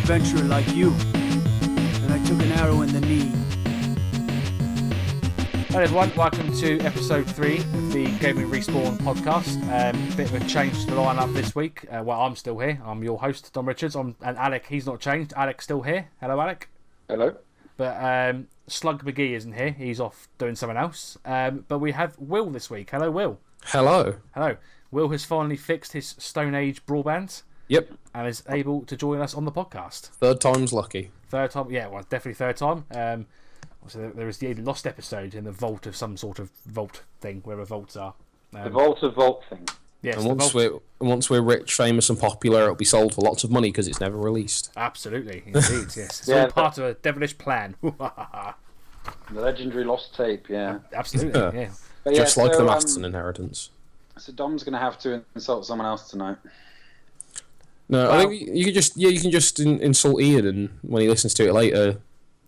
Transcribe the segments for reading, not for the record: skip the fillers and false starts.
Adventurer like you, and I took an arrow in the knee. Hello everyone, welcome to episode 3 of the Gaming Respawn podcast. Bit of a change to the lineup this week. Well, I'm still here. I'm your host, Dom Richards, and Alec, he's not changed. Alec's still here. Hello, Alec. Hello. But Slug McGee isn't here. He's off doing something else. But we have Will this week. Hello, Will. Hello. Hello. Will has finally fixed his Stone Age broadband. Yep. And is able to join us on the podcast. Third time's lucky. Third time, yeah, well, definitely third time. So there was the lost episode in the vault of some sort of vault thing, wherever vaults are. The vault of vault thing. Yes, and once we're rich, famous, and popular, it'll be sold for lots of money because it's never released. Absolutely, indeed, yes. It's all part of a devilish plan. The legendary lost tape, yeah. Absolutely, yeah. Just like the Masterson inheritance. So Dom's going to have to insult someone else tonight. No, I think you can just insult Ian, and when he listens to it later,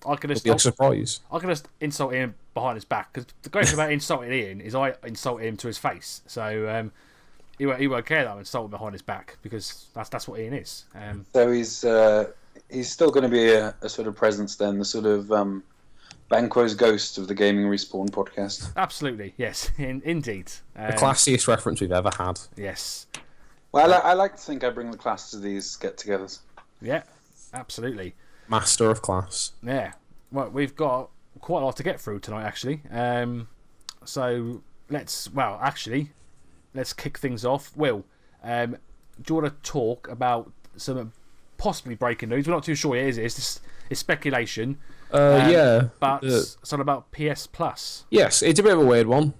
it'll be a surprise. I can just insult Ian behind his back, because the great thing about insulting Ian is I insult him to his face. So he won't care that I'm insulting behind his back, because that's what Ian is. So he's still going to be a sort of presence then, the sort of Banquo's ghost of the Gaming Respawn podcast. Absolutely, yes, indeed. The classiest reference we've ever had. Yes. Well, I like to think I bring the class to these get-togethers. Yeah, absolutely. Master of class. Yeah. Well, we've got quite a lot to get through tonight, actually. So let's kick things off. Will, do you want to talk about some possibly breaking news? We're not too sure it is. It's speculation. Yeah. But something about PS Plus. Yes, it's a bit of a weird one.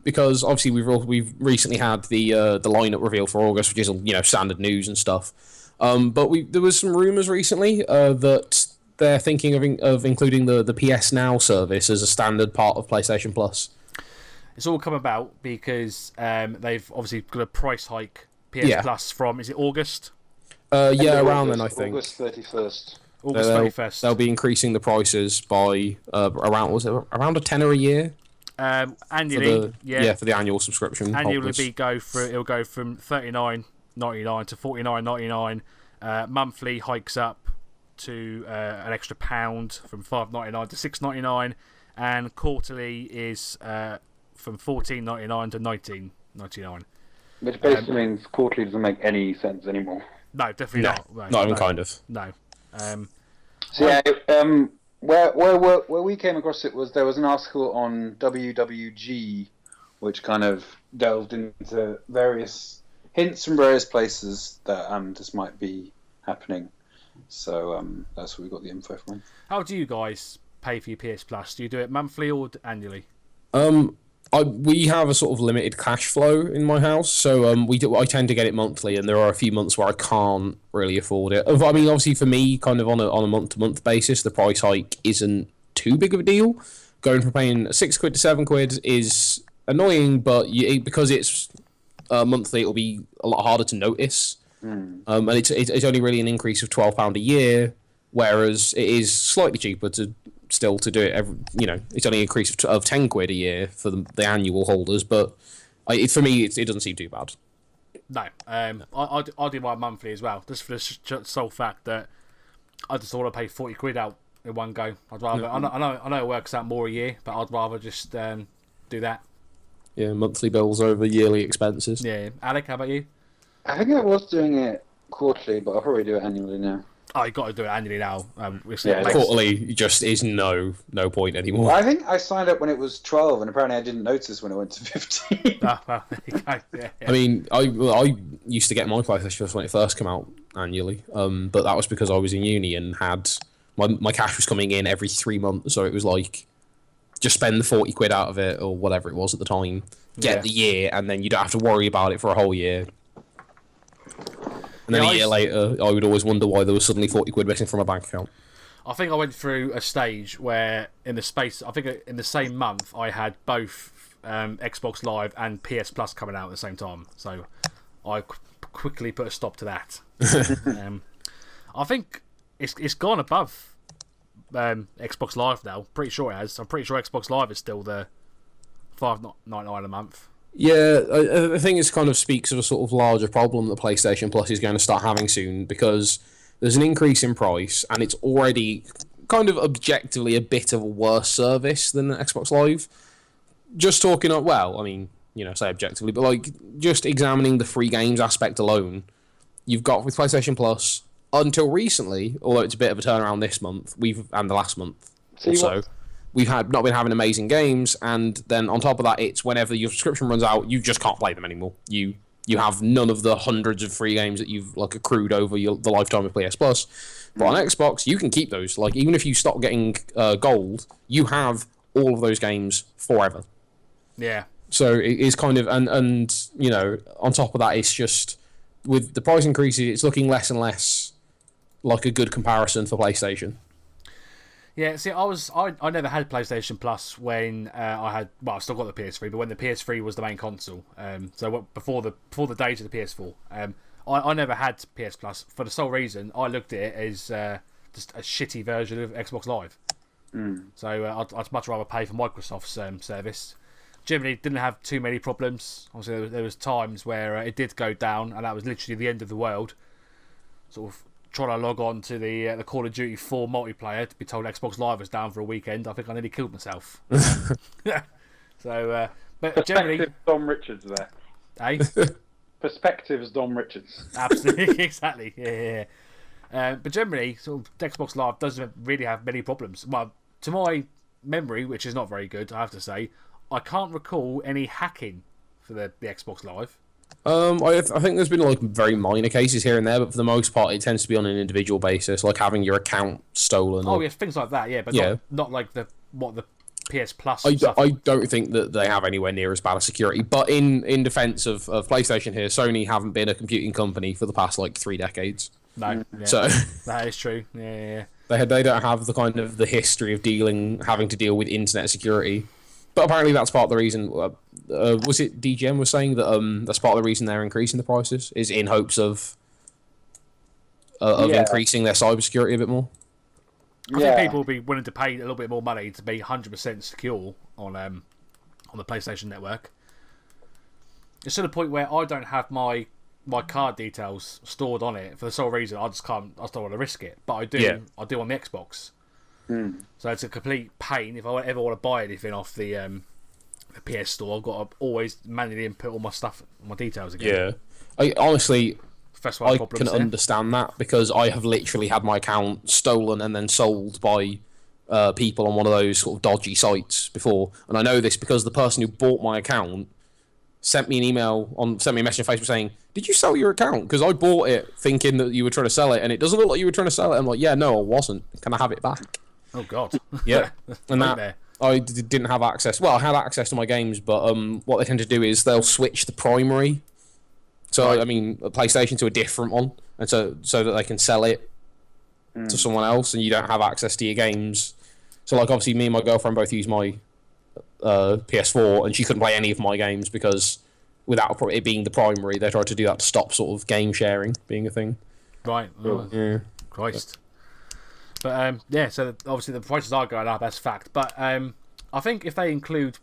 Because obviously we've recently had the lineup reveal for August, which is standard news and stuff. But there was some rumours recently that they're thinking of including the PS Now service as a standard part of PlayStation Plus. It's all come about because they've obviously got a price hike PS Plus from, is it August? Around then I think. August 31st. August 31st. They'll be increasing the prices by around a tenner a year. Annually, for the annual subscription. Annually, it'll go from $39.99 to $49.99. Monthly hikes up to an extra £1 from $5.99 to $6.99, and quarterly is from $14.99 to $19.99. Which basically means quarterly doesn't make any sense anymore. No, definitely not. No, not even kind of. No. Where we came across it was there was an article on WWG which kind of delved into various hints from various places that this might be happening. So that's where we got the info from. How do you guys pay for your PS Plus? Do you do it monthly or annually? We have a sort of limited cash flow in my house, so I tend to get it monthly, and there are a few months where I can't really afford it. I mean, obviously for me, kind of on a month-to-month basis, the price hike isn't too big of a deal. Going from paying £6 to £7 is annoying, but because it's monthly, it'll be a lot harder to notice. And it's only really an increase of £12 a year, whereas it is slightly cheaper to do it it's only an increase of £10 a year for the annual holders, but for me it doesn't seem too bad. No, I do my monthly as well, just for the sole fact that I just want to pay £40 out in one go. I'd rather. I know it works out more a year, but I'd rather just do that. Yeah, monthly bills over yearly expenses. Yeah, Alec, how about you? I think I was doing it quarterly, but I'll probably do it annually now. Oh, you got to do it annually now. Quarterly just is no point anymore. Well, I think I signed up when it was 12, and apparently I didn't notice when it went to 15. Oh, well, there you go. Yeah. I mean, I used to get my PlayStation when it first came out annually, but that was because I was in uni and had my cash was coming in every 3 months, so it was like just spend the £40 out of it or whatever it was at the time, get the year, and then you don't have to worry about it for a whole year. And then a year later, I would always wonder why there was suddenly £40 missing from my bank account. I think I went through a stage where in the same month I had both Xbox Live and PS Plus coming out at the same time. So I quickly put a stop to that. I think it's gone above Xbox Live now. Pretty sure it has. I'm pretty sure Xbox Live is still the $5.99 a month. Yeah, I think it kind of speaks of a sort of larger problem that PlayStation Plus is going to start having soon, because there's an increase in price, and it's already kind of objectively a bit of a worse service than Xbox Live. Just talking up, well, I mean, say objectively, but like just examining the free games aspect alone, you've got with PlayStation Plus until recently, although it's a bit of a turnaround this month, and the last month also, we've not been having amazing games, and then on top of that, it's whenever your subscription runs out, you just can't play them anymore. You have none of the hundreds of free games that you've like accrued over the lifetime of PS Plus. But on Xbox, you can keep those. Like, even if you stop getting gold, you have all of those games forever. Yeah. So it is kind of, and on top of that, it's just with the price increases, it's looking less and less like a good comparison for PlayStation. Yeah, see, I never had PlayStation Plus when I still got the PS3, but when the PS3 was the main console. So before the days of the PS4, I never had PS Plus for the sole reason I looked at it as just a shitty version of Xbox Live. So I'd much rather pay for Microsoft's service. Generally, didn't have too many problems. Obviously, there was times where it did go down, and that was literally the end of the world. Sort of trying to log on to the Call of Duty 4 multiplayer to be told Xbox Live was down for a weekend. I think I nearly killed myself. So, but generally, Dom Richards there. Eh? Perspectives, Dom Richards. Absolutely, exactly. Yeah. But generally, sort of Xbox Live doesn't really have many problems. Well, to my memory, which is not very good, I have to say, I can't recall any hacking for the Xbox Live. I think there's been like very minor cases here and there, but for the most part, it tends to be on an individual basis, like having your account stolen. Oh, yes, things like that, yeah, but not like the PS Plus. I don't think that they have anywhere near as bad a security. But in defense of PlayStation here, Sony haven't been a computing company for the past like 3 decades. No, yeah, so that is true. Yeah. They don't have the kind of the history of having to deal with internet security. But apparently that's part of the reason. Was it DGM was saying that that's part of the reason they're increasing the prices is in hopes of increasing their cybersecurity a bit more. I think people will be willing to pay a little bit more money to be 100% secure on the PlayStation Network. It's to the point where I don't have my card details stored on it for the sole reason I don't want to risk it. But I do. Yeah. I do on the Xbox. So it's a complete pain if I ever want to buy anything off the PS Store. I've got to always manually input all my stuff, my details again. Yeah, I can understand that because I have literally had my account stolen and then sold by people on one of those sort of dodgy sites before, and I know this because the person who bought my account sent me a message on Facebook saying, "Did you sell your account? Because I bought it thinking that you were trying to sell it, and it doesn't look like you were trying to sell it." I'm like, "Yeah, no, I wasn't. Can I have it back?" Oh God. Yeah, and that I didn't have access. Well, I had access to my games, but what they tend to do is they'll switch the primary. So right. I mean, a PlayStation to a different one, and so that they can sell it to someone else, and you don't have access to your games. So like, obviously, me and my girlfriend both use my PS4, and she couldn't play any of my games because without it being the primary, they tried to do that to stop sort of game sharing being a thing. Right. Oh, yeah. Christ. But so obviously the prices are going up, that's fact. But I think if they include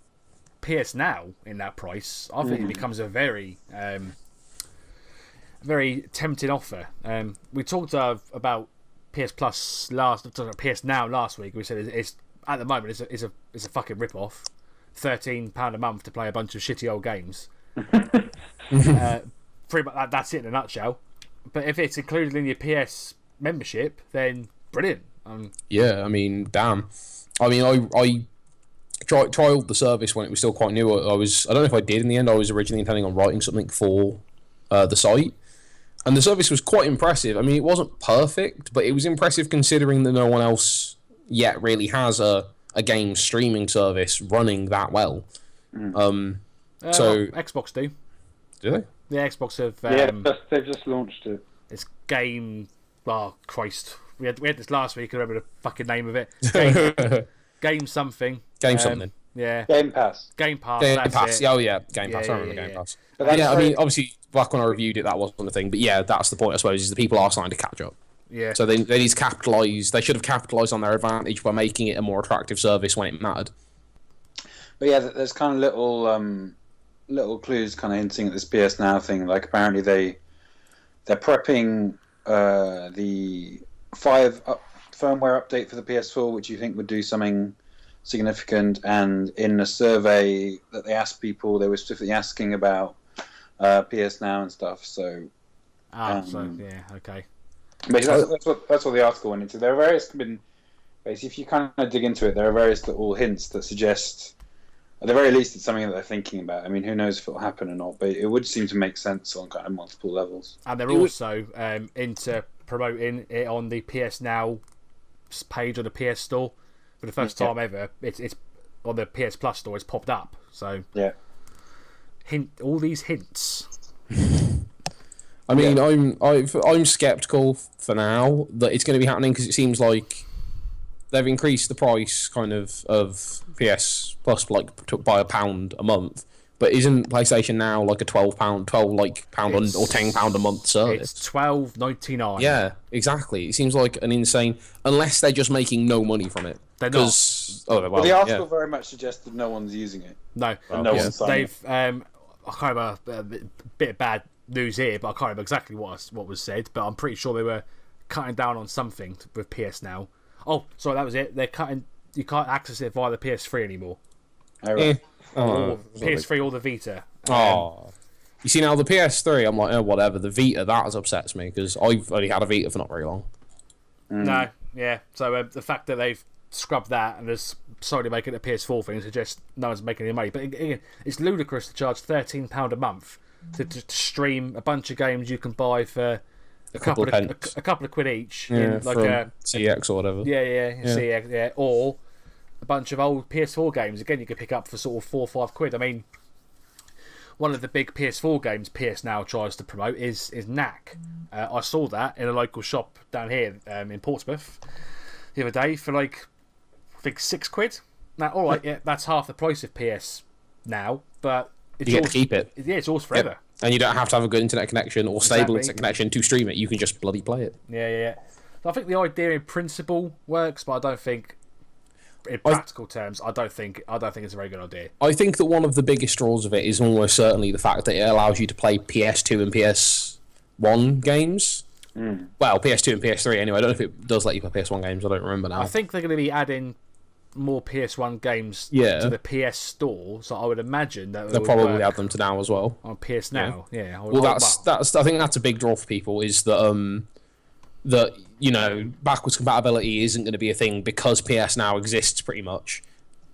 PS Now in that price, I think it becomes a very, very tempting offer. We talked about PS Plus PS Now last week. We said it's at the moment it's a fucking rip off. £13 a month to play a bunch of shitty old games. Pretty much that's it in a nutshell. But if it's included in your PS membership, then brilliant. Yeah, I mean, damn. I mean, I trialed the service when it was still quite new. I don't know if I did in the end. I was originally intending on writing something for the site, and the service was quite impressive. I mean, it wasn't perfect, but it was impressive considering that no one else yet really has a game streaming service running that well. So Xbox do they? The Xbox have they've just launched it. It's game. Oh Christ! we had this last week. I remember the fucking name of it. Game something. Game something. Yeah. Game Pass. Game Pass. Game that's Pass. it. Oh yeah, Game Pass. I remember Game Pass. But yeah, I mean, obviously, back when I reviewed it, that wasn't a thing. But yeah, that's the point. I suppose is the people are starting to catch up. Yeah. So they need to capitalise. They should have capitalised on their advantage by making it a more attractive service when it mattered. But yeah, there's kind of little clues kind of hinting at this PS Now thing. Like apparently they're prepping the 5 firmware update for the PS4, which you think would do something significant. And in a survey that they asked people, they were specifically asking about PS Now and stuff. So, okay. But that's what the article went into. There are basically, if you kind of dig into it, there are various little hints that suggest, at the very least, it's something that they're thinking about. I mean, who knows if it'll happen or not, but it would seem to make sense on kind of multiple levels. And they're also into promoting it on the PS Now page on the PS Store for the first time ever. It's on the PS Plus store. It's popped up. So yeah, all these hints. I mean, I'm skeptical for now that it's going to be happening because it seems like they've increased the price kind of PS Plus by £1 a month. But isn't PlayStation Now like a £12 or £10 a month service? It's $12.99. Yeah, exactly. It seems like an insane, unless they're just making no money from it. They're not. Well, the article very much suggested no one's using it. No, one's signing they've. I can't remember a bit of bad news here, but I can't remember exactly what was said. But I'm pretty sure they were cutting down on something with PS Now. Oh, sorry, that was it. They're cutting. You can't access it via the PS3 anymore. Or PS3 or the Vita. You see now the PS3, I'm like, whatever. The Vita, that upsets me because I've only had a Vita for not very long. No, yeah. So the fact that they've scrubbed that and is slowly making it a PS4 thing suggests no one's making any money. But again, it's ludicrous to charge £13 a month to stream a bunch of games you can buy for a couple of quid each. Yeah, in like a CX or whatever. Yeah, CX, yeah, or a bunch of old PS4 games. Again, you could pick up for sort of £4 or £5. I mean, one of the big PS4 games PS Now tries to promote is Knack. I saw that in a local shop down here in Portsmouth the other day for like, I think £6. Now, all right, yeah, that's half the price of PS Now, but you get to keep it. Yeah, it's yours forever. Yep. And you don't have to have a good internet connection or stable internet connection to stream it. You can just bloody play it. Yeah. So I think the idea in principle works, but I don't think, in practical terms, I don't think it's a very good idea. I think that one of the biggest draws of it is almost certainly the fact that it allows you to play PS2 and PS1 games. Well, PS2 and PS3 anyway. I don't know if it does let you play PS1 games. I don't remember now. I think they're going to be adding more PS1 games to the PS Store, so I would imagine that they'll probably add them to Now as well on PS Now. Yeah. That's I think that's a big draw for people is that backwards compatibility isn't going to be a thing because PS Now exists pretty much,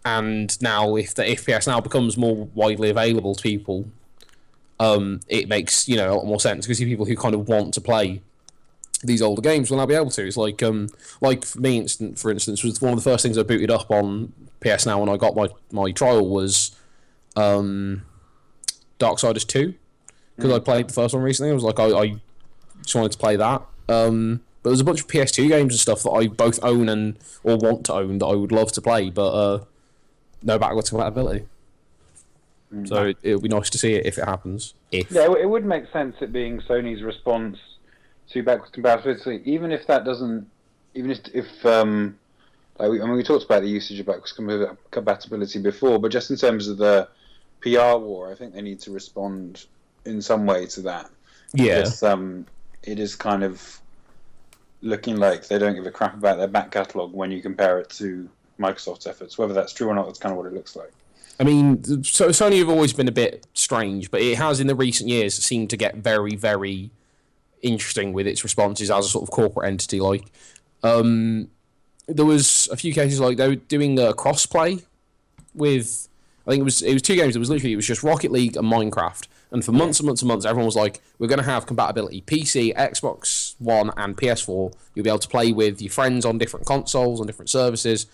and now if PS Now becomes more widely available to people, it makes a lot more sense because people who kind of want to play these older games will now be able to. It's like for me, for instance, was one of the first things I booted up on PS Now when I got my trial was Darksiders 2 because I played the first one recently. I was like, I just wanted to play that. But there's a bunch of PS2 games and stuff that I both own or want to own that I would love to play, but no backwards compatibility. So it'll be nice to see it if it happens. Yeah, it would make sense it being Sony's response to backwards compatibility, even if that doesn't, even if we talked about the usage of backwards compatibility before, but just in terms of the PR war, I think they need to respond in some way to that. Yeah. Because, it is kind of looking like they don't give a crap about their back catalogue when you compare it to Microsoft's efforts. Whether that's true or not, that's kind of what it looks like. I mean, so Sony have always been a bit strange, but it has in the recent years seemed to get very, very interesting with its responses as a sort of corporate entity. Like, there was a few cases like they were doing a cross-play with, I think it was 2 games. It was just Rocket League and Minecraft. And for months and months and months, everyone was like, we're going to have compatibility. PC, Xbox One, and PS4. You'll be able to play with your friends on different consoles, on different services.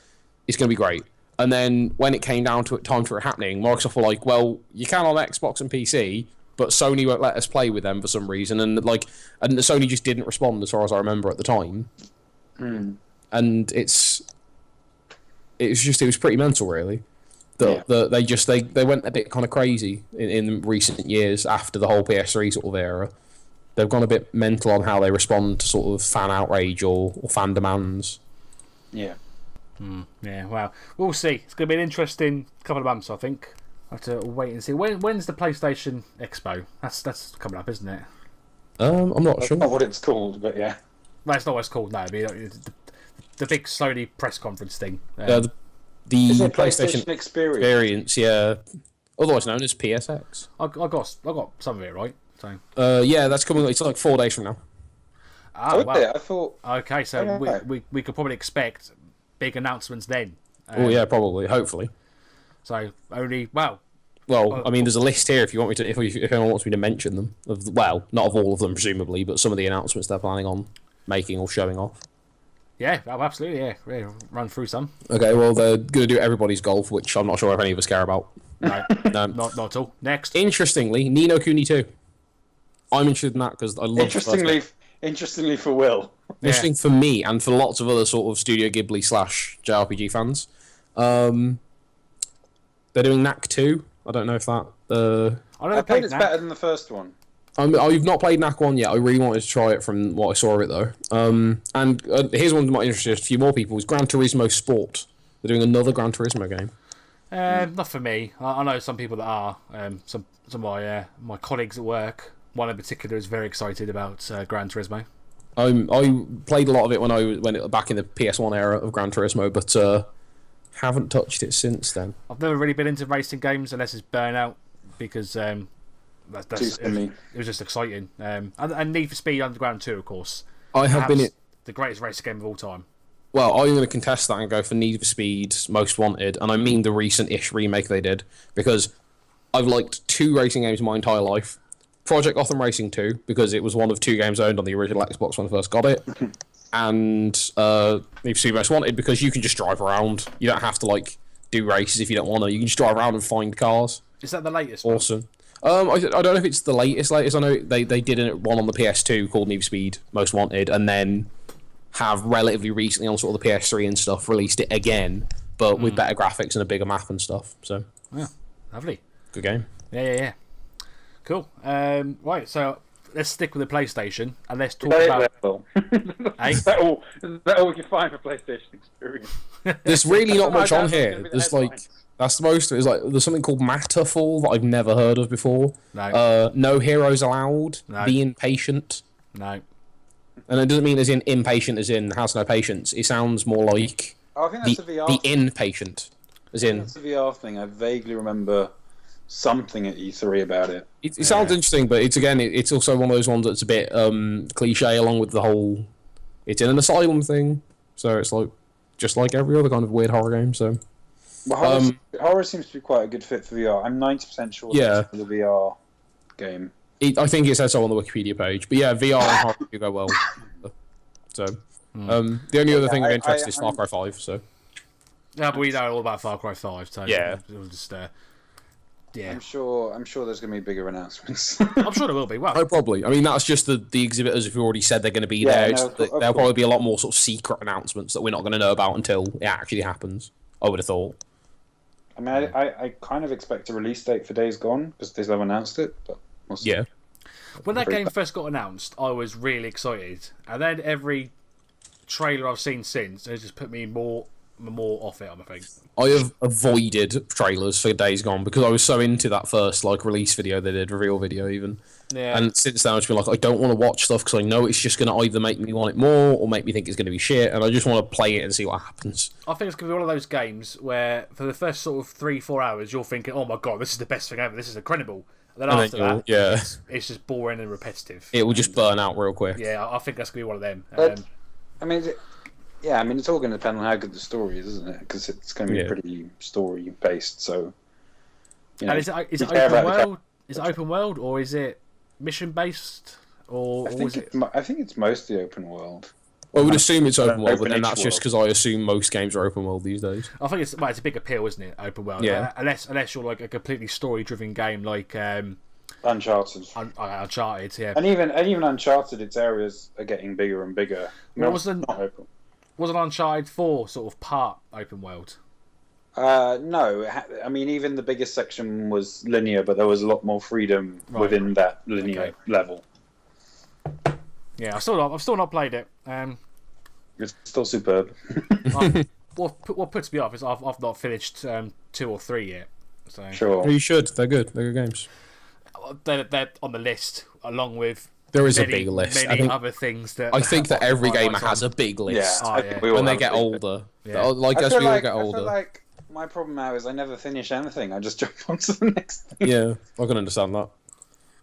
It's going to be great. And then when it came down to it, time for it happening, Microsoft were like, well, you can on Xbox and PC, but Sony won't let us play with them for some reason. And Sony just didn't respond as far as I remember at the time. and it was pretty mental, really. They went a bit kind of crazy in recent years after the whole PS3 sort of era. They've gone a bit mental on how they respond to sort of fan outrage or fan demands. Yeah. Yeah, well, we'll see. It's going to be an interesting couple of months, I think. I have to wait and see. When's the PlayStation Expo? That's coming up, isn't it? I'm not sure. Not what it's called, but yeah. No, it's not what it's called. No, it'd be the big Sony press conference thing. The Is it PlayStation Experience? yeah, otherwise known as PSX. I got some of it right. So. Yeah, that's coming. It's like 4 days from now. Well. I thought. Okay, so we could probably expect big announcements then. Yeah, probably. Hopefully. So only well. Well, I mean, there's a list here if you want me to. If anyone wants me to mention them, not of all of them presumably, but some of the announcements they're planning on making or showing off. Yeah, absolutely. Yeah, run through some. Okay, well, they're going to do everybody's golf, which I'm not sure if any of us care about. No, not at all. Next. Interestingly, Ni no Kuni 2. I'm interested in that because I love. Interestingly for Will. Interesting for me and for lots of other sort of Studio Ghibli / JRPG fans. They're doing Knack 2. I don't know if that. I heard it's better than the first one. I've not played Knack 1 yet. I really wanted to try it from what I saw of it, though. And here's one that might interest a few more people. Is Gran Turismo Sport. They're doing another Gran Turismo game. Not for me. I know some people that are. Some of my colleagues at work. One in particular is very excited about Gran Turismo. I played a lot of it when I went back in the PS1 era of Gran Turismo, but haven't touched it since then. I've never really been into racing games unless it's Burnout, because it was just exciting. And Need for Speed Underground 2, of course. I have been the greatest racing game of all time. Well, I'm going to contest that and go for Need for Speed Most Wanted, and I mean the recent-ish remake they did, because I've liked 2 racing games my entire life. Project Gotham Racing 2, because it was one of 2 games owned on the original Xbox when I first got it. And Need for Speed Most Wanted, because you can just drive around. You don't have to do races if you don't want to. You can just drive around and find cars. Is that the latest Awesome. I don't know if it's the latest. I know they did one on the PS2 called Need for Speed Most Wanted, and then have relatively recently on sort of the PS3 and stuff released it again, but with better graphics and a bigger map and stuff. So, yeah, lovely. Good game. Yeah. Cool. Right, so let's stick with the PlayStation and let's talk about. Is that all you find for PlayStation Experience? There's really not much on here. There's that's the most. There's something called Matterfall that I've never heard of before. No. No heroes allowed. No. Be impatient. No. And it doesn't mean as in impatient as in has no patience. It sounds more like I think that's a VR the impatient. As in that's a VR thing. I vaguely remember something at E3 about it. It sounds interesting, but it's also one of those ones that's a bit cliche, along with the whole it's in an asylum thing. So it's just like every other kind of weird horror game. So horror seems to be quite a good fit for VR. I'm 90% sure that's the VR game. I think it says so on the Wikipedia page. But yeah, VR and horror do go well. So the only other thing I'm interested is Far Cry 5. So yeah, but we know all about Far Cry 5. So yeah. We'll just yeah. I'm sure there's going to be bigger announcements. I'm sure there will be. Well, oh, probably. I mean, that's just the exhibitors who already said they're going to be there. There'll probably be a lot more sort of secret announcements that we're not going to know about until it actually happens. I would have thought. I mean, I kind of expect a release date for Days Gone because they've announced it, but we'll see. Yeah. When that game first got announced, I was really excited, and then every trailer I've seen since has just put me more off it. I'm afraid. I have avoided trailers for Days Gone because I was so into that first release video they did, reveal video even. Yeah. And since then I've just been I don't want to watch stuff because I know it's just going to either make me want it more or make me think it's going to be shit, and I just want to play it and see what happens. I think it's going to be one of those games where for the first sort of 3-4 hours you're thinking, oh my god, this is the best thing ever, this is incredible. And then after that, it's just boring and repetitive. It will just burn out real quick. Yeah, I think that's going to be one of them. I mean, it's all going to depend on how good the story is, isn't it? Because it's going to be pretty story based. So, and is it open world? Is it open world or is it mission based? Or I think it's mostly open world. I would assume it's open world, but then that's just because I assume most games are open world these days. I think it's a big appeal, isn't it? Open world, yeah. Unless you're a completely story-driven game like Uncharted. Uncharted, yeah. And even Uncharted, its areas are getting bigger and bigger. What was the wasn't Uncharted 4 sort of part open world? No, I mean even the biggest section was linear, but there was a lot more freedom within that linear level. Yeah, I've still not played it. It's still superb. What puts me off is I've not finished 2 or 3 yet. So Sure. You should. They're good. They're good games. they're on the list along with There is a big list. many other things that I think that every gamer has a big list. Yeah, yeah. we all When they have get a big older, Yeah. like I as feel we all like, get I feel older. like my problem now is I never finish anything. I just jump onto the next thing. Yeah, I can understand that.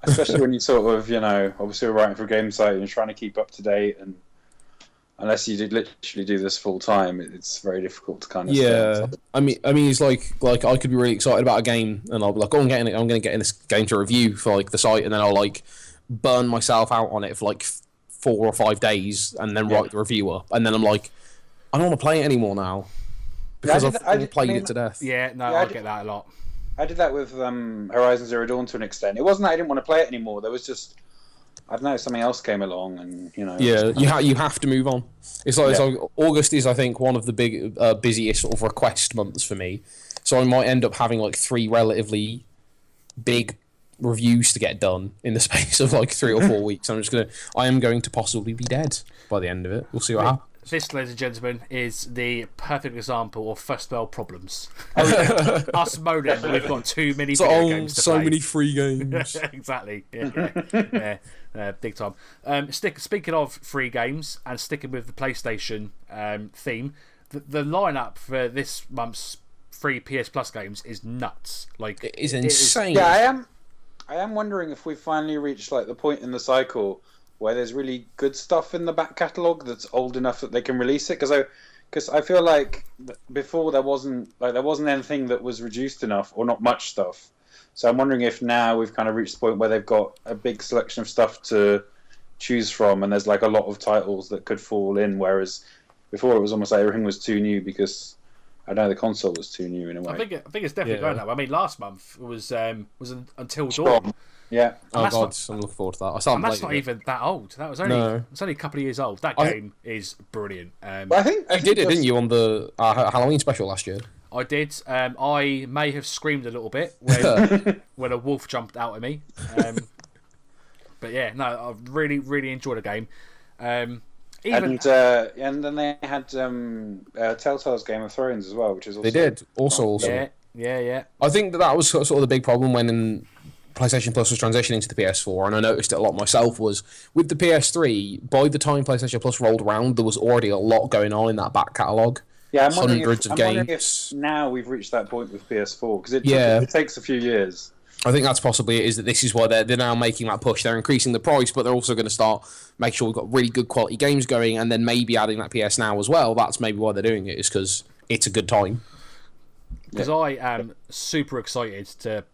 Especially when you sort of, obviously we're writing for a game site and you're trying to keep up to date, and unless you did literally do this full time, it's very difficult to kind of. Yeah, I mean, it's like I could be really excited about a game, and I'll be like, oh, I'm going to get in this game to review for like the site, and then I'll like burn myself out on it for like 4 or 5 days, and then write the review up, and then I'm like, I don't want to play it anymore now because I've played it to death. Yeah, I get that a lot. I did that with Horizon Zero Dawn to an extent. It wasn't that I didn't want to play it anymore. There was just, I don't know, something else came along, and Yeah, you have to move on. It's like August is, I think, one of the big busiest sort of request months for me. So I might end up having like 3 relatively big reviews to get done in the space of like 3 or 4 weeks. I am going to possibly be dead by the end of it. We'll see what happens. This, ladies and gentlemen, is the perfect example of first world problems. Us moaning that we've got too many video games to play. many free games. Exactly. Yeah, big time. Speaking of free games and sticking with the PlayStation theme, the lineup for this month's free PS Plus games is nuts. Like, it is insane. Yeah, I am wondering if we've finally reached like the point in the cycle where there's really good stuff in the back catalogue that's old enough that they can release it. Because I feel like before there wasn't anything that was reduced enough, or not much stuff. So I'm wondering if now we've kind of reached the point where they've got a big selection of stuff to choose from, and there's like a lot of titles that could fall in, whereas before it was almost like everything was too new because I know the console was too new in a way. I think it's definitely going that way. I mean, last month was Until Dawn. Yeah. Oh god, I'm looking forward to that. And that's not even that old. That was only it's only a couple of years old. That game is brilliant. But I think you did it, didn't you, on the Halloween special last year? I did. I may have screamed a little bit when a wolf jumped out at me. But yeah, no, I really, really enjoyed the game. And then they had Telltale's Game of Thrones as well, which is also... They did. Also awesome. Yeah. I think that was sort of the big problem when PlayStation Plus was transitioning to the PS4, and I noticed it a lot myself, was with the PS3, by the time PlayStation Plus rolled around, there was already a lot going on in that back catalogue. Yeah, I'm hundreds of games. wondering if now we've reached that point with PS4, because it takes a few years. I think that's possibly it, is that this is why they're now making that push. They're increasing the price, but they're also going to start make sure we've got really good quality games going, and then maybe adding that PS Now as well. That's maybe why they're doing it, is because it's a good time. Because I am super excited to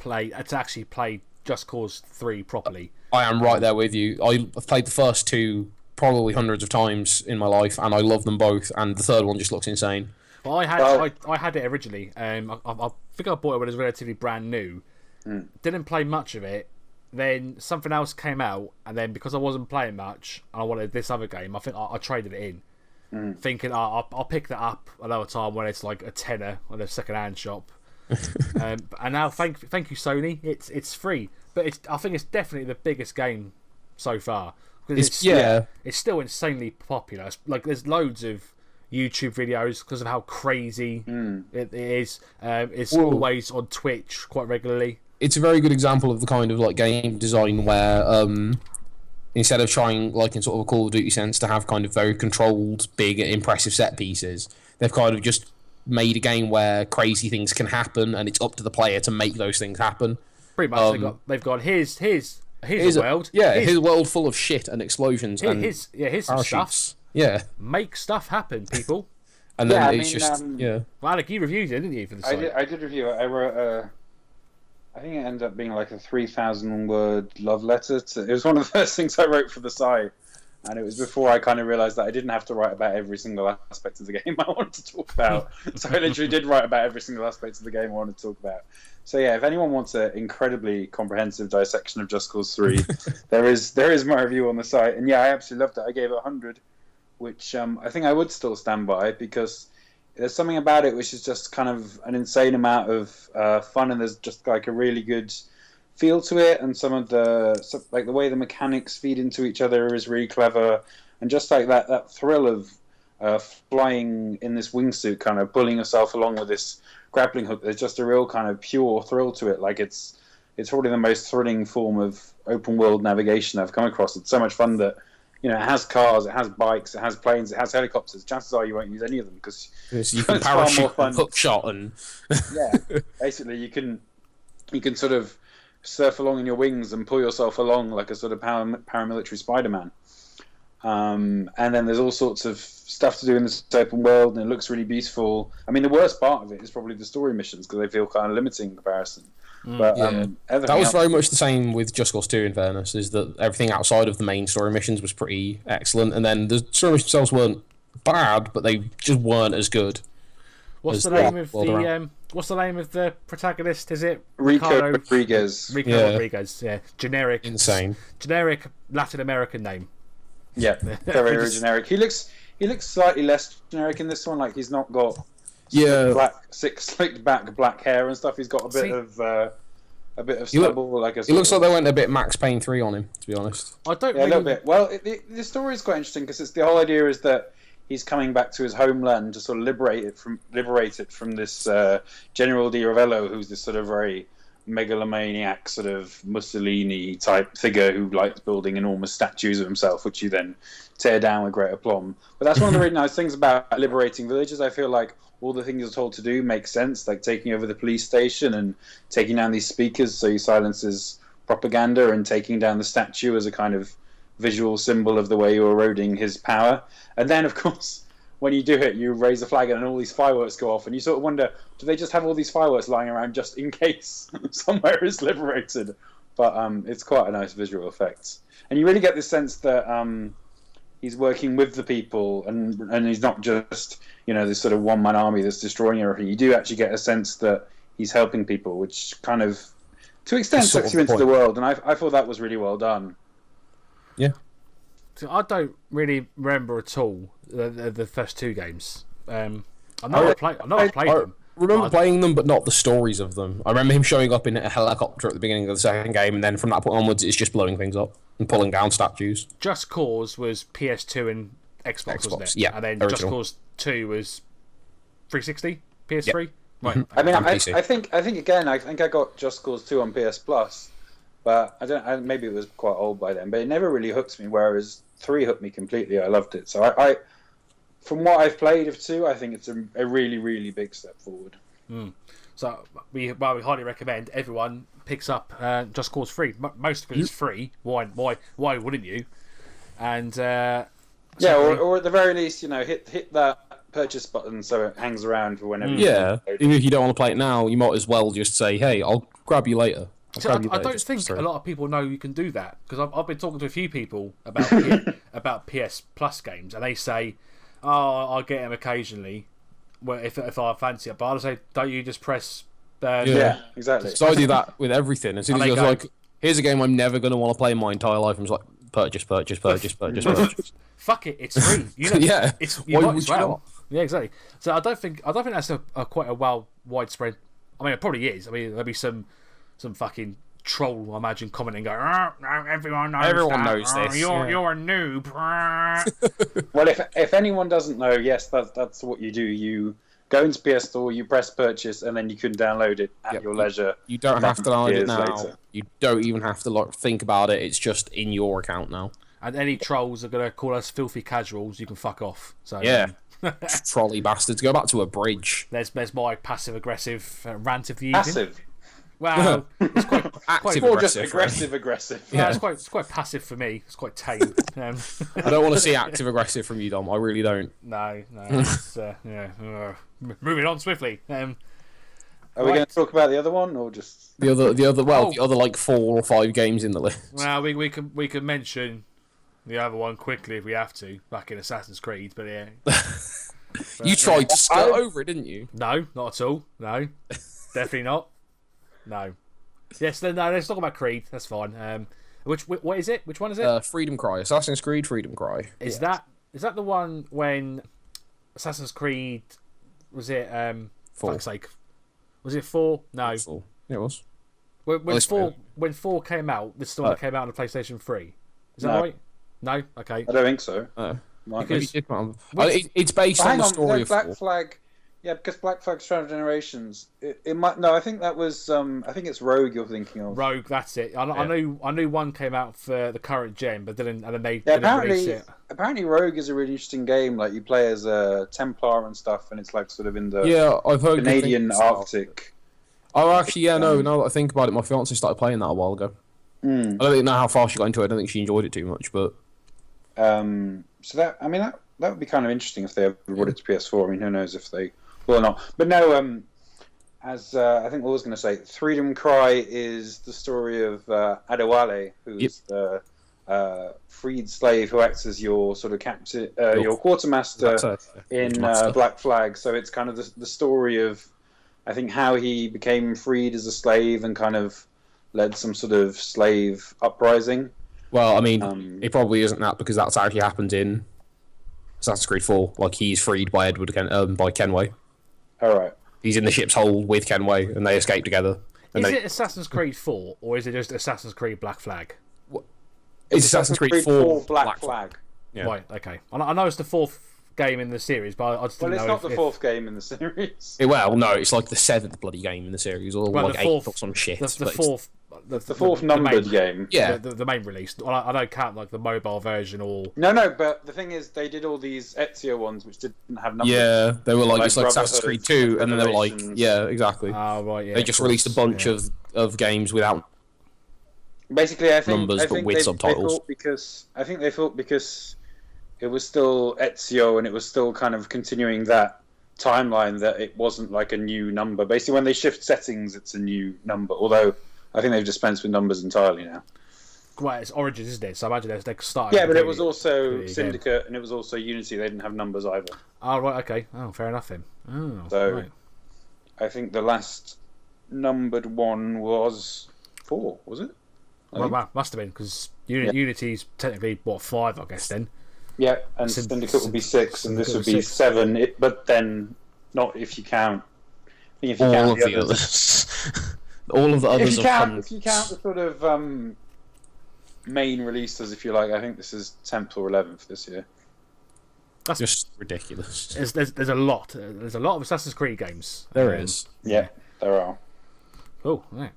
actually play Just Cause 3 properly. I am right there with you. I've played the first 2 probably hundreds of times in my life, and I love them both, and the third one just looks insane. Well, I had it originally. I think I bought it when it was relatively brand new. Didn't play much of it. Then something else came out, and then because I wasn't playing much, and I wanted this other game, I think I traded it in, thinking I'll pick that up another time when it's like a tenner on a second-hand shop. And now, thank you, Sony. It's free, but I think it's definitely the biggest game so far, because it's still insanely popular. Like, there's loads of YouTube videos because of how crazy it is. It's always on Twitch quite regularly. It's a very good example of the kind of like game design where instead of trying, like in sort of a Call of Duty sense, to have kind of very controlled, big, impressive set pieces, they've kind of just made a game where crazy things can happen, and it's up to the player to make those things happen. Pretty much, they've got here's a world. Here's a world full of shit and explosions. Here's some stuff. Yeah. Make stuff happen, people. And then Well, Alec, you reviewed it, didn't you, for the site? I did review it. I wrote I think it ended up being like a 3,000-word love letter. It was one of the first things I wrote for the site, and it was before I kind of realised that I didn't have to write about every single aspect of the game I wanted to talk about. So I literally did write about every single aspect of the game I wanted to talk about. So yeah, if anyone wants an incredibly comprehensive dissection of Just Cause 3, there is my review on the site. And yeah, I absolutely loved it. I gave it 100. which I think I would still stand by, because there's something about it which is just kind of an insane amount of fun, and there's just like a really good feel to it, and some of the like the way the mechanics feed into each other is really clever, and just like that thrill of flying in this wingsuit, kind of pulling yourself along with this grappling hook. There's just a real kind of pure thrill to it. Like it's probably the most thrilling form of open world navigation I've come across. It's so much fun that, you know, it has cars, it has bikes, it has planes, it has helicopters. Chances are you won't use any of them because you can parachute, hook shot, and yeah, basically you can sort of surf along in your wings and pull yourself along like a sort of paramilitary Spider-Man. And then there's all sorts of stuff to do in this open world, and it looks really beautiful. I mean, the worst part of it is probably the story missions, because they feel kind of limiting in comparison. But that was very much the same with Just Cause 2, in fairness, is that everything outside of the main story missions was pretty excellent, and then the story missions themselves weren't bad, but they just weren't as good. What's the name of the protagonist? Is it Rico Rodriguez? Rodriguez, yeah. Insane. Generic Latin American name. Yeah, very generic. He looks slightly less generic in this one. Like he's not got slicked back black hair and stuff. He's got a bit of stubble. He looks like they went a bit Max Payne 3 on him, to be honest. I don't. Yeah, a little bit. Well, the story is quite interesting because the whole idea is that he's coming back to his homeland to sort of liberate it from this General Di Ravello, who's this sort of very megalomaniac sort of Mussolini type figure who likes building enormous statues of himself, which you then tear down with great aplomb. But that's one of the really nice things about liberating villages. I feel like all the things you're told to do make sense, like taking over the police station and taking down these speakers so you silence his propaganda, and taking down the statue as a kind of visual symbol of the way you're eroding his power. And then, of course, when you do it, you raise a flag and all these fireworks go off, and you sort of wonder, do they just have all these fireworks lying around just in case somewhere is liberated? But it's quite a nice visual effect. And you really get this sense that he's working with the people, and he's not just, you know, this sort of one-man army that's destroying everything. You do actually get a sense that he's helping people, which kind of, to an extent, sucks you into the world. And I thought that was really well done. Yeah. I don't really remember at all the first two games. I know I played them. I remember playing them, but not the stories of them. I remember him showing up in a helicopter at the beginning of the second game, and then from that point onwards, it's just blowing things up and pulling down statues. Just Cause was PS2 and Xbox, wasn't it? Yeah. And then original. Just Cause 2 was 360, PS3. Yep. Right. I mean, I think I got Just Cause 2 on PS Plus, but maybe it was quite old by then. But it never really hooked me, whereas 3 hooked me completely. I loved it. So I from what I've played of 2, I think it's a really, really big step forward. So we highly recommend everyone picks up Just Cause 3. Most because it's free. Why wouldn't you? And or at the very least, you know, hit that purchase button so it hangs around for whenever. Yeah, even if you don't want to play it now, you might as well just say, "Hey, I'll grab you later." I don't think a lot of people know you can do that, because I've been talking to a few people about about PS Plus games, and they say, "Oh, I'll get them occasionally, well, if I fancy it." But I'll say, "Don't you just press?" Yeah, exactly. So I do that with everything. As soon as you're like, "Here's a game I'm never going to want to play in my entire life," I'm just like, "Purchase." Fuck it, it's free. You know, yeah, you might as well. Yeah, exactly. So I don't think that's quite a widespread. I mean, it probably is. I mean, there'll be some fucking troll, I imagine, commenting, going, "No, everyone knows this. You're a noob." Well, if anyone doesn't know, yes, that's what you do. You go into PS Store, you press purchase, and then you can download it at your leisure. You don't have to download it now. Later. You don't even have to think about it. It's just in your account now. And any trolls are going to call us filthy casuals. You can fuck off. So yeah. Trolley bastards. Go back to a bridge. There's my passive-aggressive rant of the evening. Passive? Well, it's quite Active or just aggressive. aggressive. Yeah, it's quite passive for me. It's quite tame. I don't want to see active aggressive from you, Dom. I really don't. No. It's, moving on swiftly. Are we going to talk about the other one, or just the other like 4 or 5 games in the list? Well, we can mention the other one quickly if we have to, back in Assassin's Creed, but yeah. You tried to skirt over it, didn't you? No, not at all. No, definitely not. No. Yes, no. Let's talk about Creed. That's fine. What is it? Which one is it? Freedom Cry. Assassin's Creed Freedom Cry. Is that Is that the one when Assassin's Creed was it? 4. Fuck's sake, was it 4? No, 4. Yeah, it was. When 4 came out, this still came out on the PlayStation 3. Is that right? No. Okay. I don't think so. Because it's based on the story of Black 4. Flag. Yeah, because Black Flag Shadow of Generations. It might. No, I think that was. I think it's Rogue you're thinking of. Rogue, that's it. I knew one came out for the current gen, but didn't, and then they didn't release it. Apparently, Rogue is a really interesting game. Like you play as a Templar and stuff, and it's like sort of in the I've heard Canadian Arctic. Oh, actually, yeah, no. Now that I think about it, my fiance started playing that a while ago. I don't really know how far she got into it. I don't think she enjoyed it too much, but so that would be kind of interesting if they ever brought it to PS4. I mean, who knows if they will or not. But no, as I think I was going to say, Freedom Cry is the story of Adewale, who's the freed slave who acts as your sort of captain, your quartermaster in Black Flag. So it's kind of the story of, I think, how he became freed as a slave and kind of led some sort of slave uprising. Well, I mean, it probably isn't that because that's actually happened in Assassin's Creed 4. Like, he's freed by by Kenway. All right. He's in the ship's hold with Kenway, and they escape together. Is it Assassin's Creed 4, or is it just Assassin's Creed Black Flag? It's Assassin's Creed 4 Black Flag. Yeah. Right, okay. I know it's the 4th game in the series, but I just didn't know. Well, it's not the 4th game in the series. No, it's like the 7th bloody game in the series, or like 8th or some shit. The 4th. The 4th numbered game. Yeah, the main release. I don't count like the mobile version or. No, but the thing is, they did all these Ezio ones which didn't have numbers. Yeah, they were like it's like Assassin's Creed 2, and then they were like, yeah, exactly. Oh right, yeah. They just released a bunch of games without basically, I think numbers, but with subtitles. I think they thought because it was still Ezio and it was still kind of continuing that timeline that it wasn't like a new number. Basically, when they shift settings, it's a new number. Although I think they've dispensed with numbers entirely now. Right, it's Origins, isn't it? So I imagine they started. Yeah, but it was also Syndicate and it was also Unity. They didn't have numbers either. Oh right, okay. Oh, fair enough then. Oh, so right. I think the last numbered one was 4, was it? Well, must have been because Unity's technically 5, I guess then. Yeah, and Syndicate would be 6, and this would be 7. But then, not if you count. If you all count of the others. All of the others. If you count the sort of main releases, if you like, I think this is 10th or 11th this year. That's just ridiculous. There's a lot. There's a lot of Assassin's Creed games. There is. Yeah, there are. Oh, right.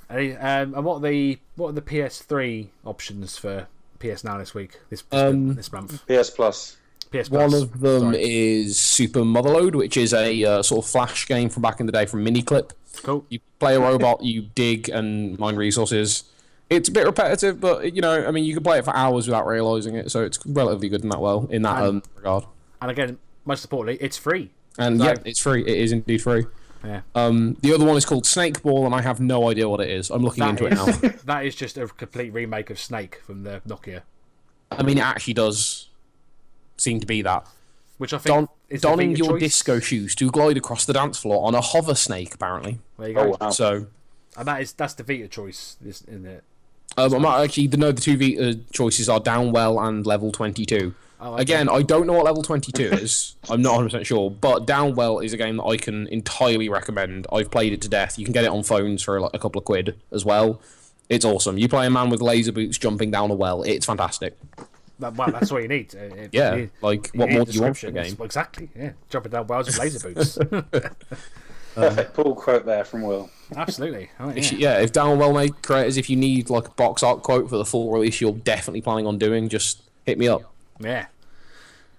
And what are the PS3 options for PS Now this week? This month. PS Plus. PS Plus. One of them is Super Motherload, which is a sort of flash game from back in the day from Miniclip. Cool. You play a robot, you dig and mine resources. It's a bit repetitive, but you can play it for hours without realising it, so it's relatively good in that regard. And again, most importantly, it's free. And it's free. It is indeed free. Yeah. The other one is called Snake Ball, and I have no idea what it is. I'm looking into it now. That is just a complete remake of Snake from the Nokia. I mean, it actually does seem to be that. Which I think is donning your disco shoes to glide across the dance floor on a hover snake, apparently. There you go. Oh, wow. So, and that's the Vita choice, isn't it? I'm not actually. The 2 Vita choices are Downwell and Level 22. Oh, okay. Again, I don't know what Level 22 is. I'm not 100% sure, but Downwell is a game that I can entirely recommend. I've played it to death. You can get it on phones for like a couple of quid as well. It's awesome. You play a man with laser boots jumping down a well. It's fantastic. Well, that's what you need. What more do you want from a game? Exactly. Yeah, jumping down wells with laser boots. Perfect pull quote there from Will. Absolutely. Right, if Downwell make creators, if you need like a box art quote for the full release, you're definitely planning on doing, just hit me up. Yeah.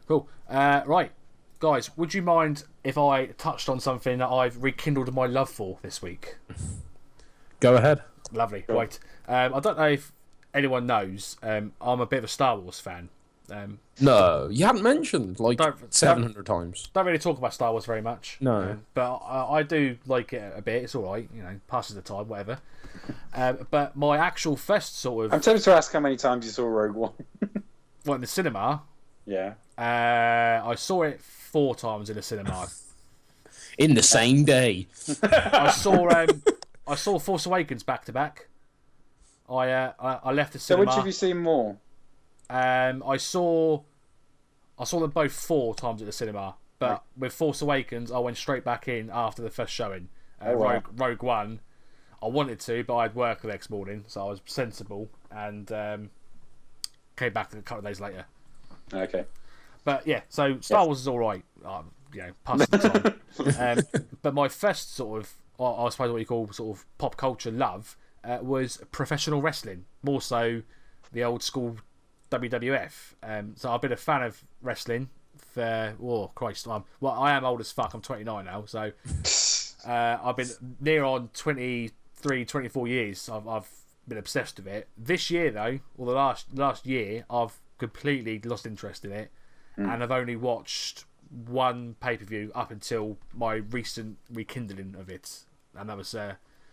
Cool. Right, guys, would you mind if I touched on something that I've rekindled my love for this week? Go ahead. Lovely. Cool. Right. I don't know if anyone knows, I'm a bit of a Star Wars fan. No, you haven't mentioned 700 times. Don't really talk about Star Wars very much. No. But I do like it a bit. It's alright, passes the time, whatever. But my actual first sort of... I'm tempted to ask how many times you saw Rogue One. What, in the cinema? Yeah. I saw it 4 times in the cinema. In the same day. I saw Force Awakens back to back. I left the cinema. So which have you seen more? I saw I saw them both 4 times at the cinema, but with Force Awakens, I went straight back in after the first showing. Rogue One, I wanted to, but I had work the next morning, so I was sensible and came back a couple of days later. Okay. But yeah, so Star Wars is all right. Pass the time. But my first sort of, I suppose what you call sort of pop culture love, was professional wrestling. More so, the old school WWF. So I've been a fan of wrestling for, I am old as fuck. I'm 29 now, so I've been near on 23, 24 years. I've been obsessed with it. This year though, or the last year, I've completely lost interest in it, and I've only watched one pay-per-view up until my recent rekindling of it, and that was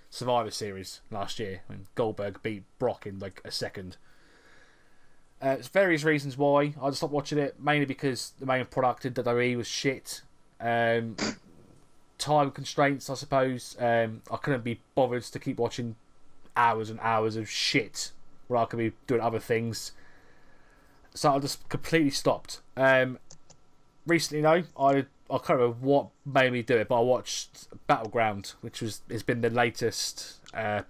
Survivor Series last year when Goldberg beat Brock in like a second. There's various reasons why I stopped watching it, mainly because the main product in WWE was shit. Time constraints, I suppose. I couldn't be bothered to keep watching hours and hours of shit where I could be doing other things. So I just completely stopped. Recently, though, I can't remember what made me do it, but I watched Battleground, which has been the latest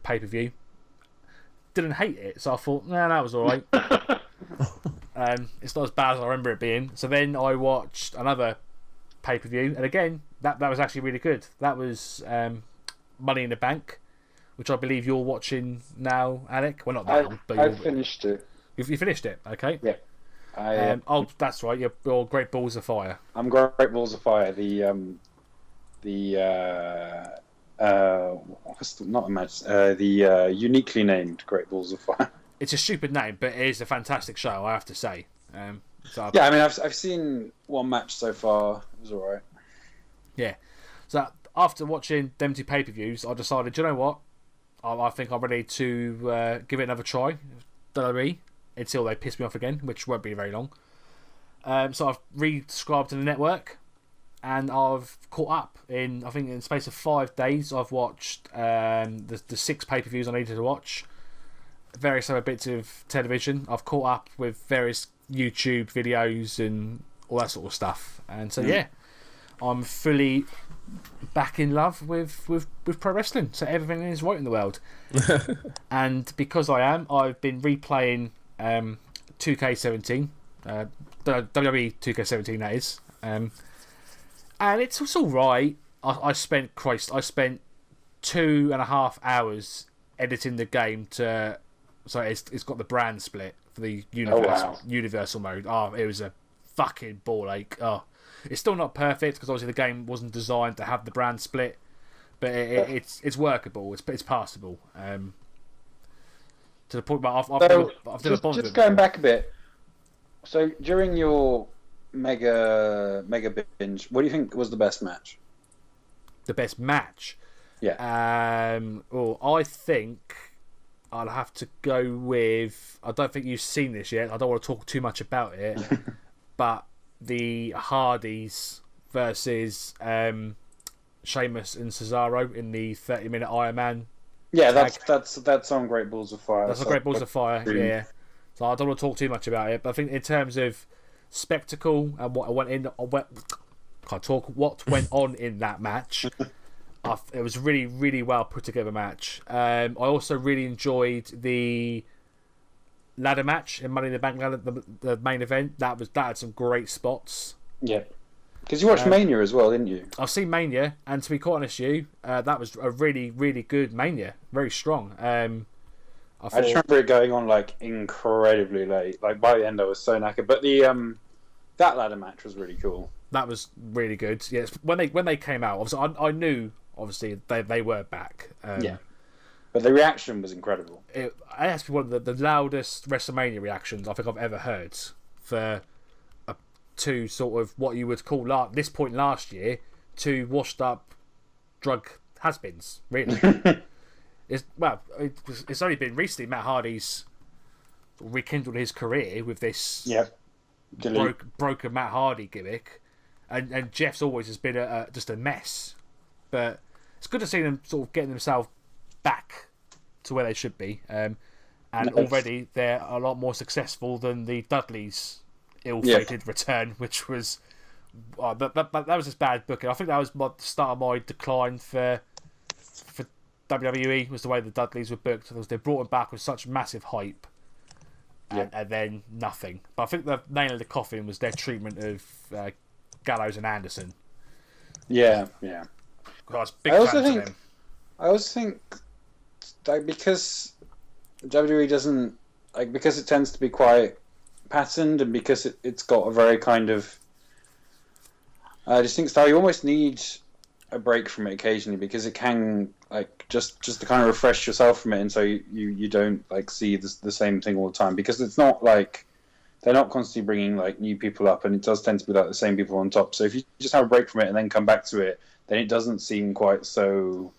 pay-per-view. Didn't hate it, so I thought, that was alright. It's not as bad as I remember it being. So then I watched another pay-per-view, and again, that was actually really good. That was Money in the Bank, which I believe you're watching now, Alec. Well, not that one, but I finished it. You finished it, okay? Yeah. That's right. You're Great Balls of Fire. I'm Great Balls of Fire. Not a match. The uniquely named Great Balls of Fire. It's a stupid name, but it is a fantastic show, I have to say. Yeah, I mean, I've seen one match so far. It was alright. Yeah. So after watching them 2 pay-per-views, I decided, you know what? I think I'm ready to give it another try. WWE, until they piss me off again, which won't be very long. So I've resubscribed to the network, and I've caught up in the space of 5 days. I've watched the 6 pay-per-views I needed to watch, various other bits of television. I've caught up with various YouTube videos and all that sort of stuff, and so I'm fully back in love with pro wrestling. So everything is right in the world. And because I've been replaying 2K17, WWE 2K17 that is, and it's all right. I spent 2.5 hours editing the game so it's got the brand split for the universal mode. It was a fucking ball ache. It's still not perfect because obviously the game wasn't designed to have the brand split, but it's workable. It's passable. To the point where I've never bothered. Just going back a bit. So during your mega binge, what do you think was the best match? The best match? Yeah. I think I'll have to go with. I don't think you've seen this yet. I don't want to talk too much about it, but the Hardys versus Sheamus and Cesaro in the 30-minute Iron Man. Yeah, that's on Great Balls of Fire. That's on Great Balls of Fire. Yeah. So I don't want to talk too much about it, but I think in terms of spectacle and what went on in that match. It was really, really well put together match. I also really enjoyed the ladder match in Money in the Bank, the main event. That had some great spots. Yeah, because you watched Mania as well, didn't you? I've seen Mania, and to be quite honest with you, that was a really, really good Mania. Very strong. I just remember it going on like incredibly late. Like by the end, I was so knackered. But that ladder match was really cool. That was really good. Yes, when they came out, obviously I knew obviously they were back. But the reaction was incredible. It has to be one of the loudest WrestleMania reactions I think I've ever heard for two sort of what you would call this point last year, two washed up drug has-beens. Really, it's only been recently Matt Hardy's rekindled his career with this broken Matt Hardy gimmick, and Jeff's always has been just a mess, but it's good to see them sort of getting themselves back to where they should be, and already they're a lot more successful than the Dudleys ill-fated return, which was that was just bad booking. I think that was the start of my decline for WWE, was the way the Dudleys were booked. They brought him back with such massive hype, and then nothing. But I think the nail of the coffin was their treatment of Gallows and Anderson. Yeah. I was big fans of them. I also think like because WWE doesn't because it tends to be quite patterned, and because it's got a very kind of distinct style. You almost need a break from it occasionally, because it can just to kind of refresh yourself from it, and so you don't see the same thing all the time, because it's not like they're not constantly bringing new people up, and it does tend to be the same people on top. So if you just have a break from it and then come back to it, then it doesn't seem quite so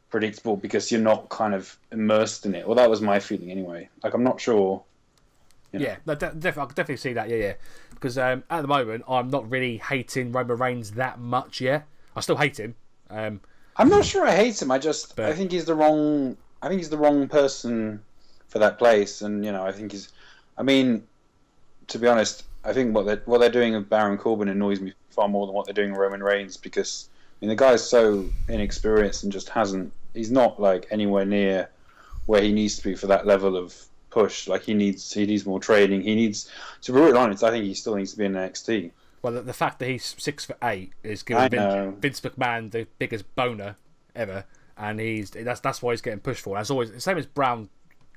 predictable, because you're not kind of immersed in it. Well, that was my feeling anyway. I'm not sure. Yeah, I can definitely see that. Yeah. Because at the moment, I'm not really hating Roman Reigns that much yet. I still hate him. I'm not sure I hate him. I think he's the wrong. I think he's the wrong person for that place, and I think he's. I mean, to be honest, I think what they're doing with Baron Corbin annoys me far more than what they're doing with Roman Reigns, because the guy's so inexperienced and just hasn't. He's not anywhere near where he needs to be for that level of push. He needs more training. He needs, to be really honest, I think he still needs to be in NXT. Well, the fact that he's 6'8" is giving Vince McMahon the biggest boner ever, and that's why he's getting pushed for. That's always the same as Braun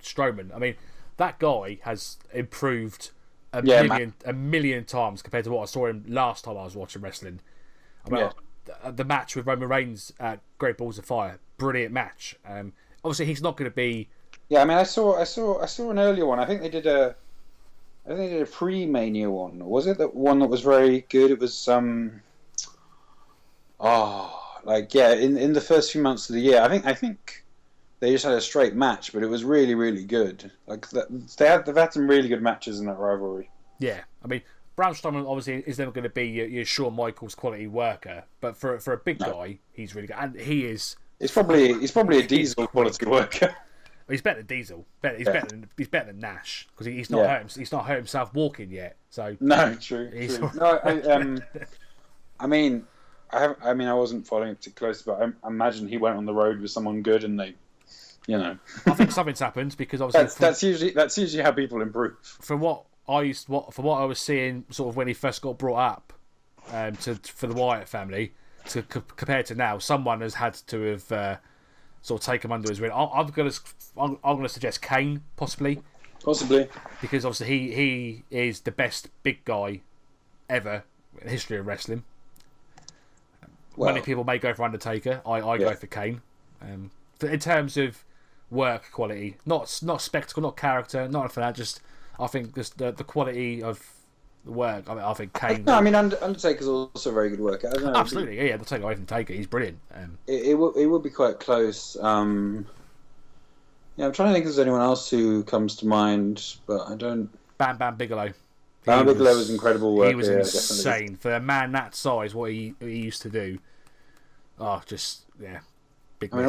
Strowman. I mean, that guy has improved a million times compared to what I saw him last time I was watching wrestling. I mean, the match with Roman Reigns at Great Balls of Fire, brilliant match. Obviously, he's not going to be. Yeah, I mean, I saw an earlier one. I think they did a pre-Mania one. Was it that one that was very good? It was in the first few months of the year. I think they just had a straight match, but it was really, really good. They've had some really good matches in that rivalry. Yeah, I mean, Braun Strowman obviously is never going to be your Shawn Michaels quality worker, but for a big guy, he's really good, and he is. He's probably a Diesel quality worker. He's better than Diesel. He's better than Nash, because he's not hurt himself walking yet. So no, true. No, I mean, I wasn't following it too closely, but I imagine he went on the road with someone good, and they, I think something's happened, because obviously that's usually how people improve. From what I was seeing, sort of when he first got brought up, for the Wyatt family, compared to now, someone has had to have. Sort of take him under his wing. I'm going to suggest Kane, possibly, because obviously he is the best big guy ever in the history of wrestling. Many people may go for Undertaker. I go for Kane. In terms of work quality, not spectacle, not character, not anything like that. Just I think just the quality of the work. I think Kane. No, I mean Undertaker's also a very good worker. I don't know, absolutely, yeah. I'll take away from Taker. He's brilliant. It would be quite close. I'm trying to think if there's anyone else who comes to mind, but I don't. Bam Bam Bigelow. Bam Bigelow was incredible work. He was insane definitely. For a man that size. What he used to do. Oh, just big. I mean,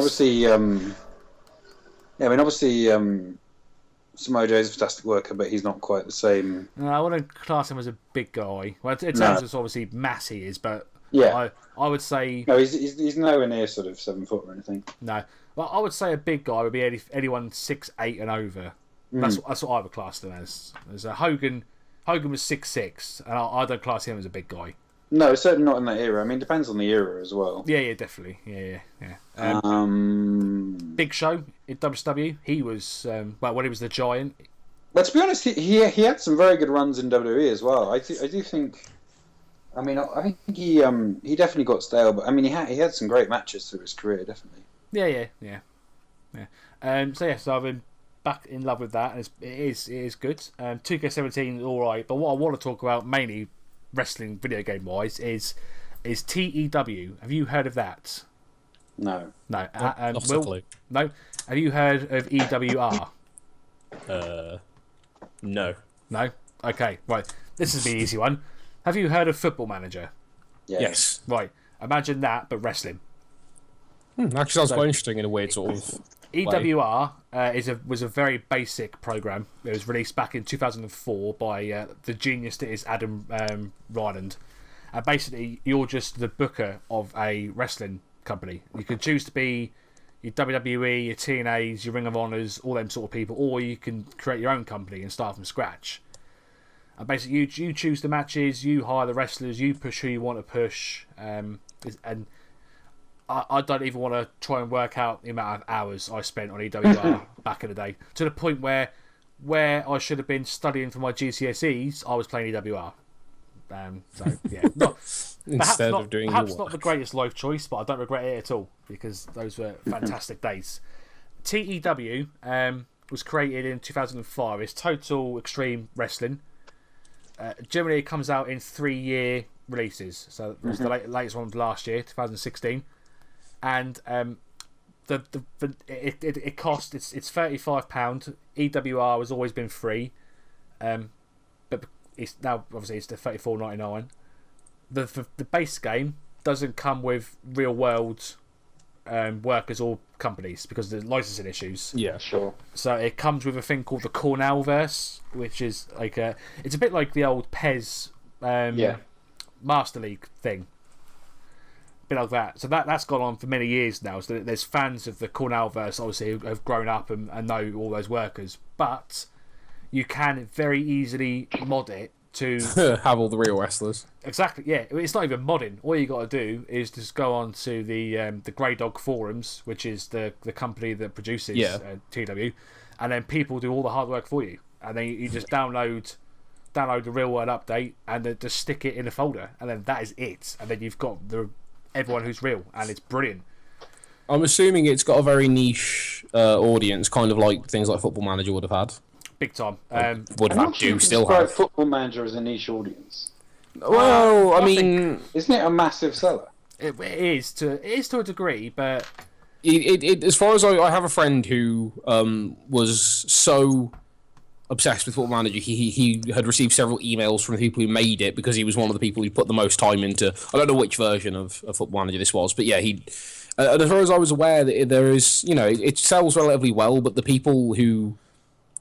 obviously. Samoa Joe's a fantastic worker, but he's not quite the same. No, I wouldn't class him as a big guy. Well, in terms of obviously mass he is, but yeah, I would say no. He's nowhere near sort of 7 foot or anything. No, well, I would say a big guy would be anyone 6'8" and over. That's what I would class them as. There's a Hogan. Hogan was 6'6", and I don't class him as a big guy. No, certainly not in that era. I mean, it depends on the era as well. Yeah, definitely. Yeah. Big Show in WCW. He was when he was the Giant. But to be honest, he had some very good runs in WWE as well. I do think. I mean, I think he definitely got stale, but I mean, he had some great matches through his career, definitely. Yeah. So I've been back in love with that, and it is good. 2K17 is all right, but what I want to talk about mainly, wrestling video game wise, is TEW. Have you heard of that? No. Not a clue. No. Have you heard of EWR? No. No. Okay. Right. This is the easy one. Have you heard of Football Manager? Yes. Right. Imagine that, but wrestling. Actually, sounds quite interesting in a weird sort of EWR was a very basic program. It was released back in 2004 by the genius that is Adam Ryland. And basically, you're just the booker of a wrestling company. You can choose to be your WWE, your TNAs, your Ring of Honors, all them sort of people, or you can create your own company and start from scratch. And basically, you choose the matches, you hire the wrestlers, you push who you want to push, and I don't even want to try and work out the amount of hours I spent on EWR back in the day, to the point where I should have been studying for my GCSEs, I was playing EWR. So yeah, Instead of doing perhaps your not work. the greatest life choice, but I don't regret it at all because those were fantastic days. TEW was created in 2005. It's Total Extreme Wrestling. Generally, it comes out in 3-year releases. So it was the latest one last year, 2016, and it cost it's £35. EWR has always been free, but it's now obviously it's the $34.99. The base game doesn't come with real world workers or companies because of the licensing issues. Yeah, Sure. So it comes with a thing called the Cornellverse, which is like it's a bit like the old PES Master League thing. A bit like that. So that's gone on for many years now. So there's fans of the Cornellverse, obviously, who have grown up and know all those workers. But you can very easily mod it to have all the real wrestlers. exactly. Yeah, it's not even modding. All you got to do is just go on to the Grey Dog forums, which is the company that produces TW, and then people do all the hard work for you, and then you just download the real world update and then just stick it in a folder, and then that is it. And then you've got everyone who's real, and it's brilliant. I'm assuming it's got a very niche audience, kind of like things like Football Manager would have had. Big time. Would I'm have not had, sure do you still describe have. Football Manager as a niche audience. Well, I I mean, Isn't it a massive seller? It is to a degree, but as far as I have a friend who was so obsessed with Football Manager, he had received several emails from the people who made it because he was one of the people who put the most time into. I don't know which version of Football Manager this was, but yeah, he. And as far as I was aware, there is, it sells relatively well, but the people who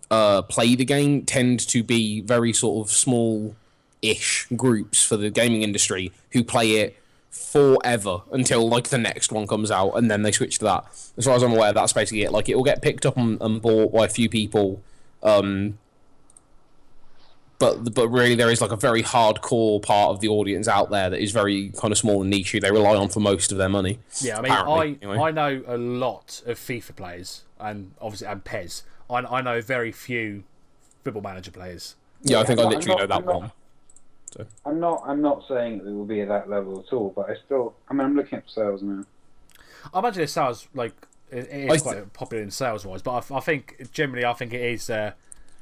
play the game tend to be very sort of small-ish groups for the gaming industry who play it forever until like the next one comes out, and then they switch to that. As far as I'm aware, that's basically it. Like, it will get picked up and bought by a few people, but really there is like a very hardcore part of the audience out there that is very kind of small and niche who they rely on for most of their money. yeah, I mean, Anyway. I know a lot of FIFA players and obviously and PES. I know very few Football Manager players. Yeah, I think I I'm literally know not- that I'm one. I'm not saying it will be at that level at all, but I'm looking at sales now. I imagine it sounds like it is quite popular in sales wise, but I think generally it is a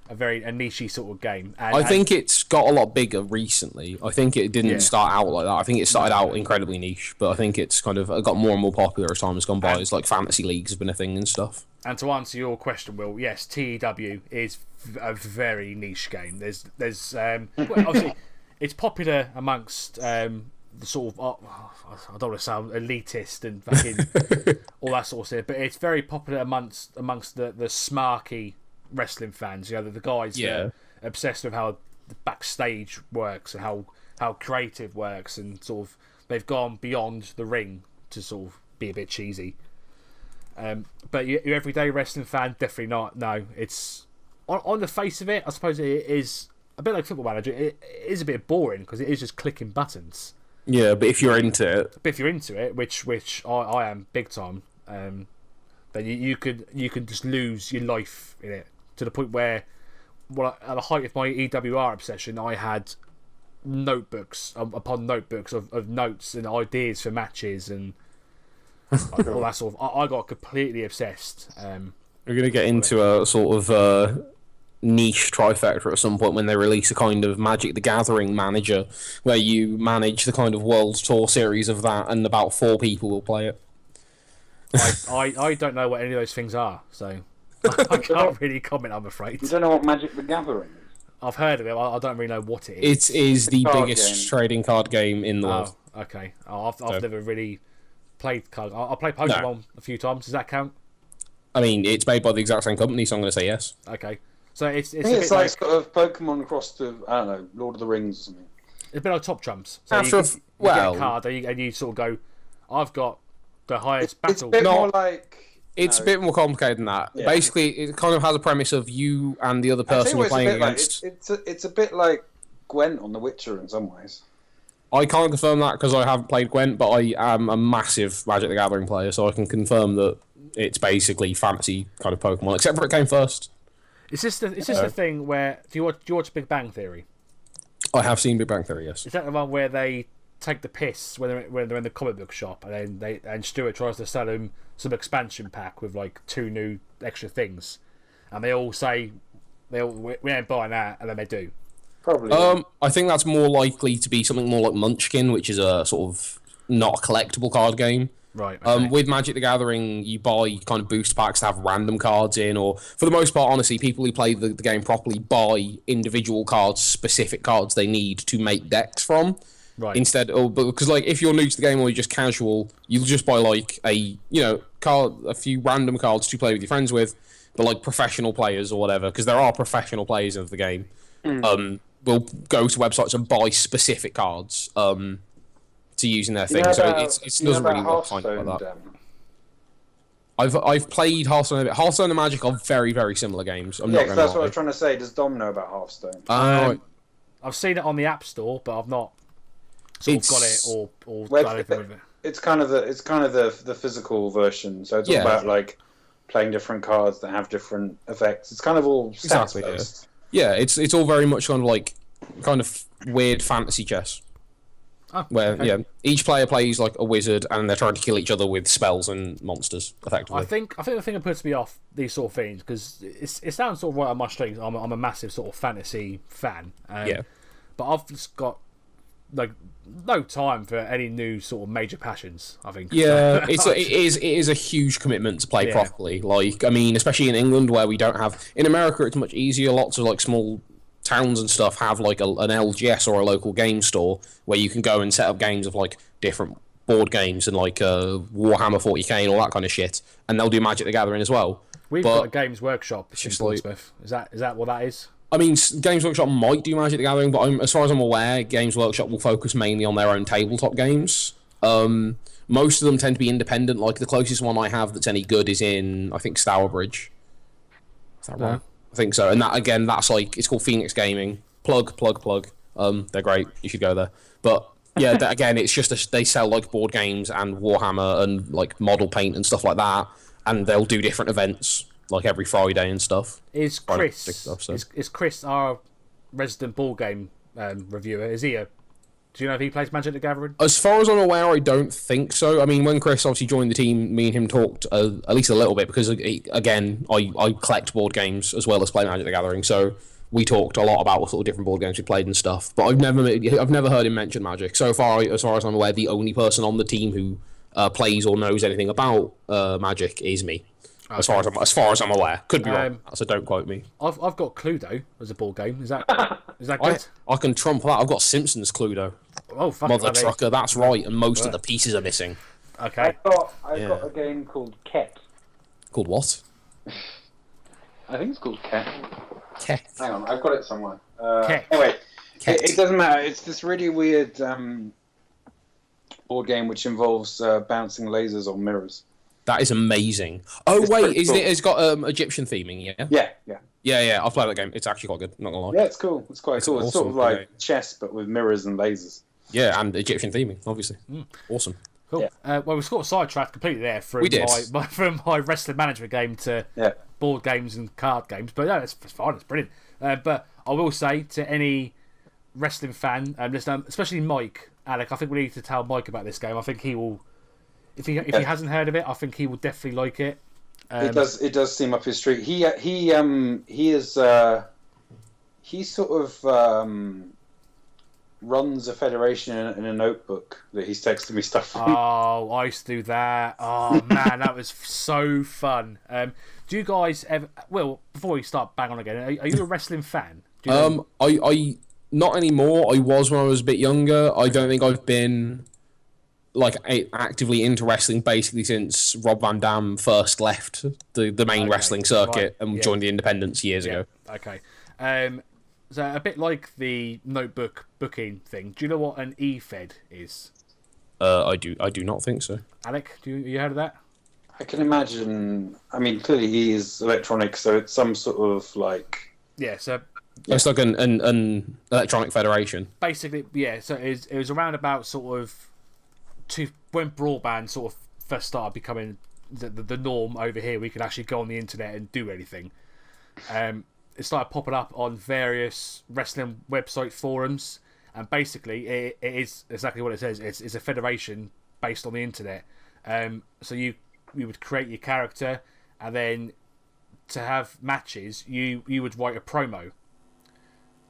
niche sort of game. And, I think it's got a lot bigger recently. I think it didn't start out like that. I think it started out incredibly niche, but I think it's kind of got more and more popular as time has gone by. It's like fantasy leagues have been a thing and stuff. And to answer your question, Will, yes, TEW is a very niche game. There's well, obviously it's popular amongst the sort of I don't want to sound elitist and fucking all that sort of stuff, but it's very popular amongst the smarky wrestling fans. You know, the guys that are obsessed with how the backstage works and how creative works, and sort of they've gone beyond the ring to sort of be a bit cheesy. But your everyday wrestling fan, definitely not. No, it's on the face of it, I suppose it is a bit like Football Manager. It is a bit boring because it is just clicking buttons. Yeah, but if you're into it, But if you're into it, which I am big time, then you could just lose your life in it to the point where, well, at the height of my EWR obsession, I had notebooks upon notebooks of notes and ideas for matches and all that sort of. I got completely obsessed. we're going to get into a sort of niche trifecta at some point when they release a kind of Magic the Gathering manager where you manage the kind of World Tour series of that, and about 4 people will play it. I don't know what any of those things are, so I can't really comment, I'm afraid. You don't know what Magic the Gathering is? I've heard of it. I don't really know what it is. It is the card biggest game. trading card game in the world. Oh, okay. I've never really played cards. I played Pokemon a few times. Does that count? I mean, it's made by the exact same company, so I'm going to say yes. Okay, so it's I think it's a bit like sort of Pokemon crossed to, I don't know, Lord of the Rings or something. it's a bit like Top Trumps. So After you get well, a card and you sort of go, I've got the highest It's a battle. bit No. more like... it's no. a bit more complicated than that. Yeah. Basically, it kind of has a premise of you and the other I'll tell person you you're what playing it's a bit against. like. It's a bit like Gwent on The Witcher in some ways. I can't confirm that because I haven't played Gwent, but I am a massive Magic the Gathering player, so I can confirm that it's basically fantasy kind of Pokemon, except for it came first. It's just the thing where do you watch Big Bang Theory? I have seen Big Bang Theory, yes. Is that the one where they take the piss when they're in the comic book shop and then Stuart tries to sell him some expansion pack with like 2 new extra things, and they all say we ain't buying that, and then they do. Probably. I think that's more likely to be something more like Munchkin, which is a sort of not a collectible card game. Right. Okay. With Magic the Gathering, you buy kind of booster packs to have random cards in, or for the most part, honestly, people who play the game properly buy individual cards, specific cards they need to make decks from. Right. Instead, because like if you're new to the game or you're just casual, you'll just buy like a few random cards to play with your friends with, but like professional players or whatever, because there are professional players of the game. Will go to websites and buy specific cards to use in their thing. So it doesn't really work like that. I've played Hearthstone a bit. Hearthstone and Magic are very, very similar games. I'm not Yeah, going that's to what I lie. was trying to say. Does Dom know about Hearthstone? Right. I've seen it on the App Store, but I've not sort of got it or Well, done anything with it. It's kind of the physical version. So it's all Yeah. about like playing different cards that have different effects. It's kind of all Exactly, stats based. Yeah, it's all very much kind of weird fantasy chess. Oh, Where okay. each player plays like a wizard and they're trying to kill each other with spells and monsters, effectively. I think the thing that puts me off these sort of things because it sounds sort of right on my strings. I'm a massive sort of fantasy fan. Yeah. But I've just got like no time for any new sort of major passions. I think. Yeah, it is a huge commitment to play Yeah. properly. Like, I mean, especially in England where we don't have. In America, it's much easier. Lots of like small towns and stuff have like an LGS or a local game store where you can go and set up games of like different board games and like Warhammer 40k and all that kind of shit, and they'll do Magic the Gathering as well. We've But got a Games Workshop in just like- Portsmouth. Is that what that is? I mean, Games Workshop might do Magic the Gathering, but as far as I'm aware, Games Workshop will focus mainly on their own tabletop games. Most of them tend to be independent. Like the closest one I have that's any good is in, I think, Stourbridge. Is that right? I think so. And that again, that's like it's called Phoenix Gaming. Plug. They're great. You should go there. But yeah, again, it's just they sell like board games and Warhammer and like model paint and stuff like that, and they'll do different events like every Friday and stuff. Is Quite Chris big stuff, so. is Chris our resident ball game reviewer? Is he do you know if he plays Magic the Gathering? As far as I'm aware, I don't think so. I mean, when Chris obviously joined the team, me and him talked at least a little bit because, again, I collect board games as well as play Magic the Gathering, so we talked a lot about what sort of different board games we played and stuff. But I've never heard him mention Magic. So far, as far as I'm aware, the only person on the team who plays or knows anything about Magic is me. Okay. As far as I'm aware, could be wrong, so don't quote me. I've got Cluedo as a board game. Is that good? I can trump that. I've got Simpsons Cluedo. Oh fuck! Mother trucker, that's right, and most of the pieces are missing. Okay. I've got a game called Ket. Called what? I think it's called Ket. Ket. Hang on, I've got it somewhere. Ket. Anyway, Ket. it doesn't matter. It's this really weird board game which involves bouncing lasers on mirrors. That is amazing. Oh It's wait, pretty cool. it's got Egyptian theming, yeah? Yeah. Yeah. I've played that game. It's actually quite good. Not gonna lie. Yeah, it's cool. It's quite cool. It's sort of awesome, like chess, but with mirrors and lasers. Yeah, and Egyptian theming, obviously. Awesome. Cool. Yeah. Well, we've sort of sidetracked completely there from We did. from my wrestling management game to Yeah. board games and card games. But no, it's fine. It's brilliant. But I will say to any wrestling fan, especially Mike, Alec, I think we need to tell Mike about this game. I think he will. If he hasn't heard of it, I think he will definitely like it. It does seem up his street. He sort of runs a federation in a notebook that he's texting me stuff from. Oh, I used to do that. Oh man, that was so fun. Do you guys ever? Well, before we start bang on again, are you a wrestling fan? Do you know- I not anymore. I was when I was a bit younger. I don't think I've been like actively into wrestling basically since Rob Van Dam first left the main wrestling circuit and joined the independents years ago. Okay. So a bit like the notebook booking thing. Do you know what an e-fed is? I do not think so. Alec, you heard of that? I can imagine. I mean, clearly he is electronic, so it's some sort of like. Yeah. So it's like an electronic federation. Basically, yeah. So it was around about sort of when broadband sort of first started becoming the norm over here. We could actually go on the internet and do anything. It started popping up on various wrestling website forums, and basically it is exactly what it says. It's a federation based on the internet. So you would create your character, and then to have matches, you would write a promo,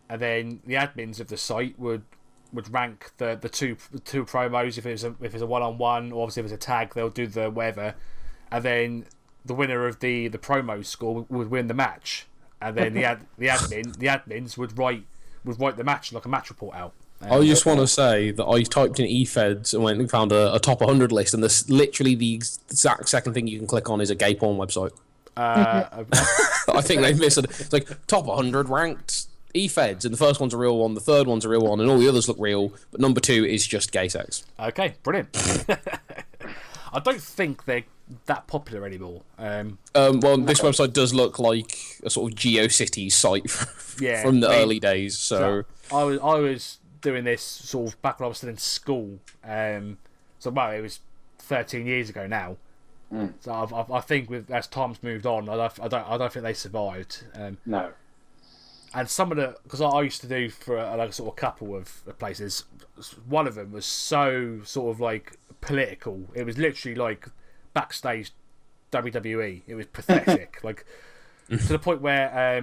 and then the admins of the site would rank the two promos. If it's a 1-on-1, or obviously if it's a tag, they'll do the whatever, and then the winner of the promo score would win the match. And then the admins would write the match like a match report out. I just want to say that I typed in eFeds and went and found a top 100 list, and literally the exact second thing you can click on is a gay porn website. I think they've missed it. It's like top 100 ranked eFeds, and the first one's a real one, the third one's a real one, and all the others look real, but number 2 is just gay sex. Okay, brilliant. I don't think they're that popular anymore. Well, this website does look like a sort of GeoCities site from the early days. So I was doing this sort of back when I was still in school. It was 13 years ago now. So I think as time's moved on, I don't think they survived. No. And some of because I used to do for a sort of couple of places. One of them was so sort of like political. It was literally like backstage WWE. It was pathetic. Like to the point where I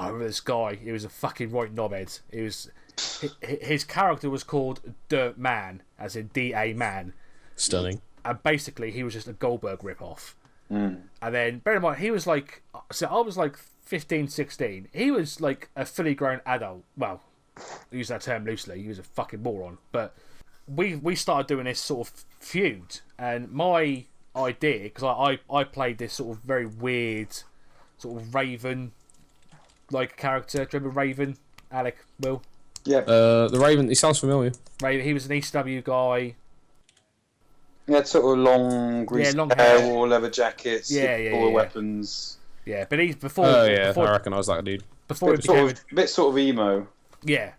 remember this guy. He was a fucking right knobhead. His character was called The Man, as in D-A Man. Stunning. And basically, he was just a Goldberg rip-off. And then, bear in mind, he was like... So I was like 15, 16. He was like a fully grown adult. Well, I use that term loosely. He was a fucking moron. But we started doing this sort of feud. And my idea, because I played this sort of very weird sort of Raven-like character. Do you remember Raven, Alec, Will? Yeah. The Raven, he sounds familiar. Raven, he was an ECW guy. He had sort of long, greasy hair, wore leather jackets, weapons. Yeah, but he's before. Oh yeah, I recognise that dude. Before he became a bit sort of emo. Yeah.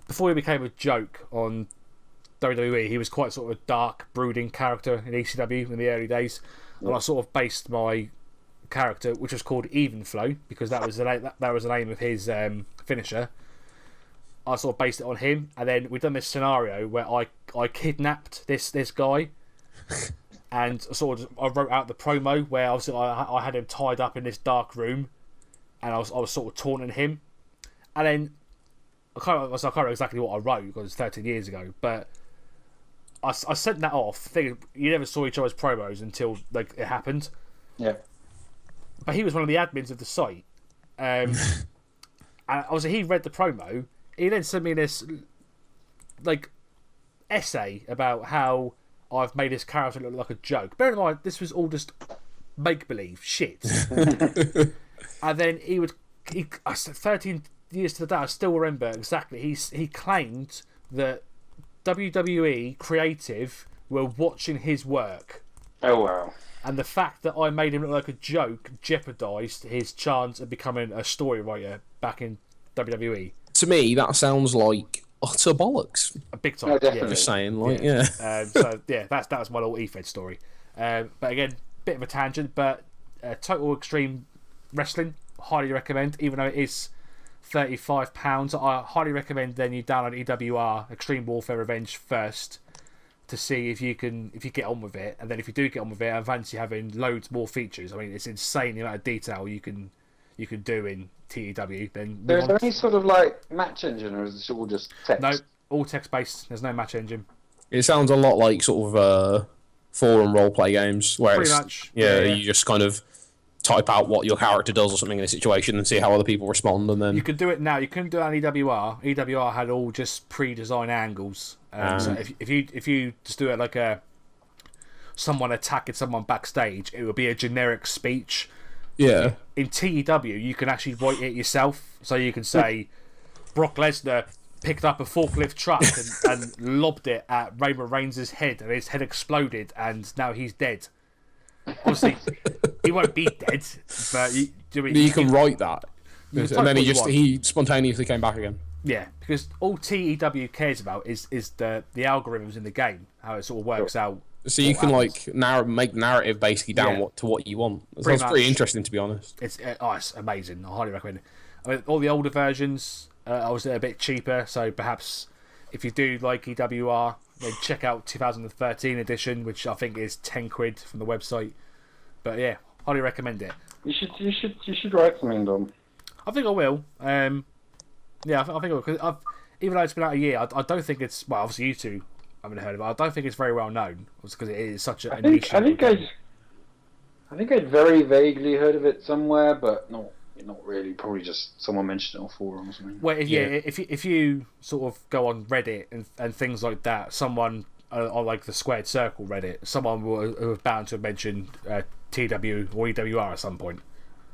Before he became a joke on WWE, he was quite sort of a dark, brooding character in ECW in the early days, and I sort of based my character, which was called Even Flow, because that was the name of his finisher. I sort of based it on him, and then we've done this scenario where I kidnapped this guy, and sort of I wrote out the promo where obviously I had him tied up in this dark room, and I was sort of taunting him, and then I can't remember exactly what I wrote because it was 13 years ago, but I sent that off thinking you never saw each other's promos until like it happened. Yeah. But he was one of the admins of the site, and obviously he read the promo. He then sent me this like essay about how I've made his character look like a joke. Bear in mind, this was all just make-believe shit. And then he 13 years to the day, I still remember exactly. He claimed that WWE creative were watching his work. Oh wow! And the fact that I made him look like a joke jeopardised his chance of becoming a story writer back in WWE. To me, that sounds like utter bollocks. A big time. Oh, definitely. Just saying, like, So yeah, that was my little eFed story. But again, bit of a tangent, but Total Extreme Wrestling, highly recommend. Even though it is £35, I highly recommend then you download EWR Extreme Warfare Revenge first to see if you get on with it, and then if you do get on with it, I fancy having loads more features. I mean, it's insane the amount of detail you can do in TEW. Then is there any sort of like match engine, or is it all just text? No, all text based. There's no match engine. It sounds a lot like sort of forum roleplay games where Pretty it's much. you just kind of type out what your character does or something in a situation and see how other people respond, and then You could do it now. You couldn't do it on EWR. EWR had all just pre-designed angles. So if you just do it like someone attacking someone backstage, it would be a generic speech. yeah. In TEW, you can actually write it yourself. So you can say, Brock Lesnar picked up a forklift truck and lobbed it at Roman Reigns' head, and his head exploded, and now he's dead. Obviously, he won't be dead, but You can write that, you can and then type what you he spontaneously came back again. Yeah, because all TEW cares about is the algorithms in the game, how it sort of works out. So you can make narrative basically down to what you want. That's pretty interesting, to be honest. It's amazing. I highly recommend it. I mean, all the older versions, I was a bit cheaper, so perhaps if you do like EWR, then check out 2013 edition, which I think is £10 from the website. But yeah, highly recommend it. You should write something, Dom. I think I will. Yeah, I think I will, because even though it's been out a year, I don't think it's, well, obviously you two haven't heard of it. I don't think it's very well known, because it is such a niche. I think I'd very vaguely heard of it somewhere, but not really. Probably just someone mentioned it on forum or something. Well, if you sort of go on Reddit and things like that, someone on like the Squared Circle Reddit, someone will have bound to have mentioned TW or EWR at some point.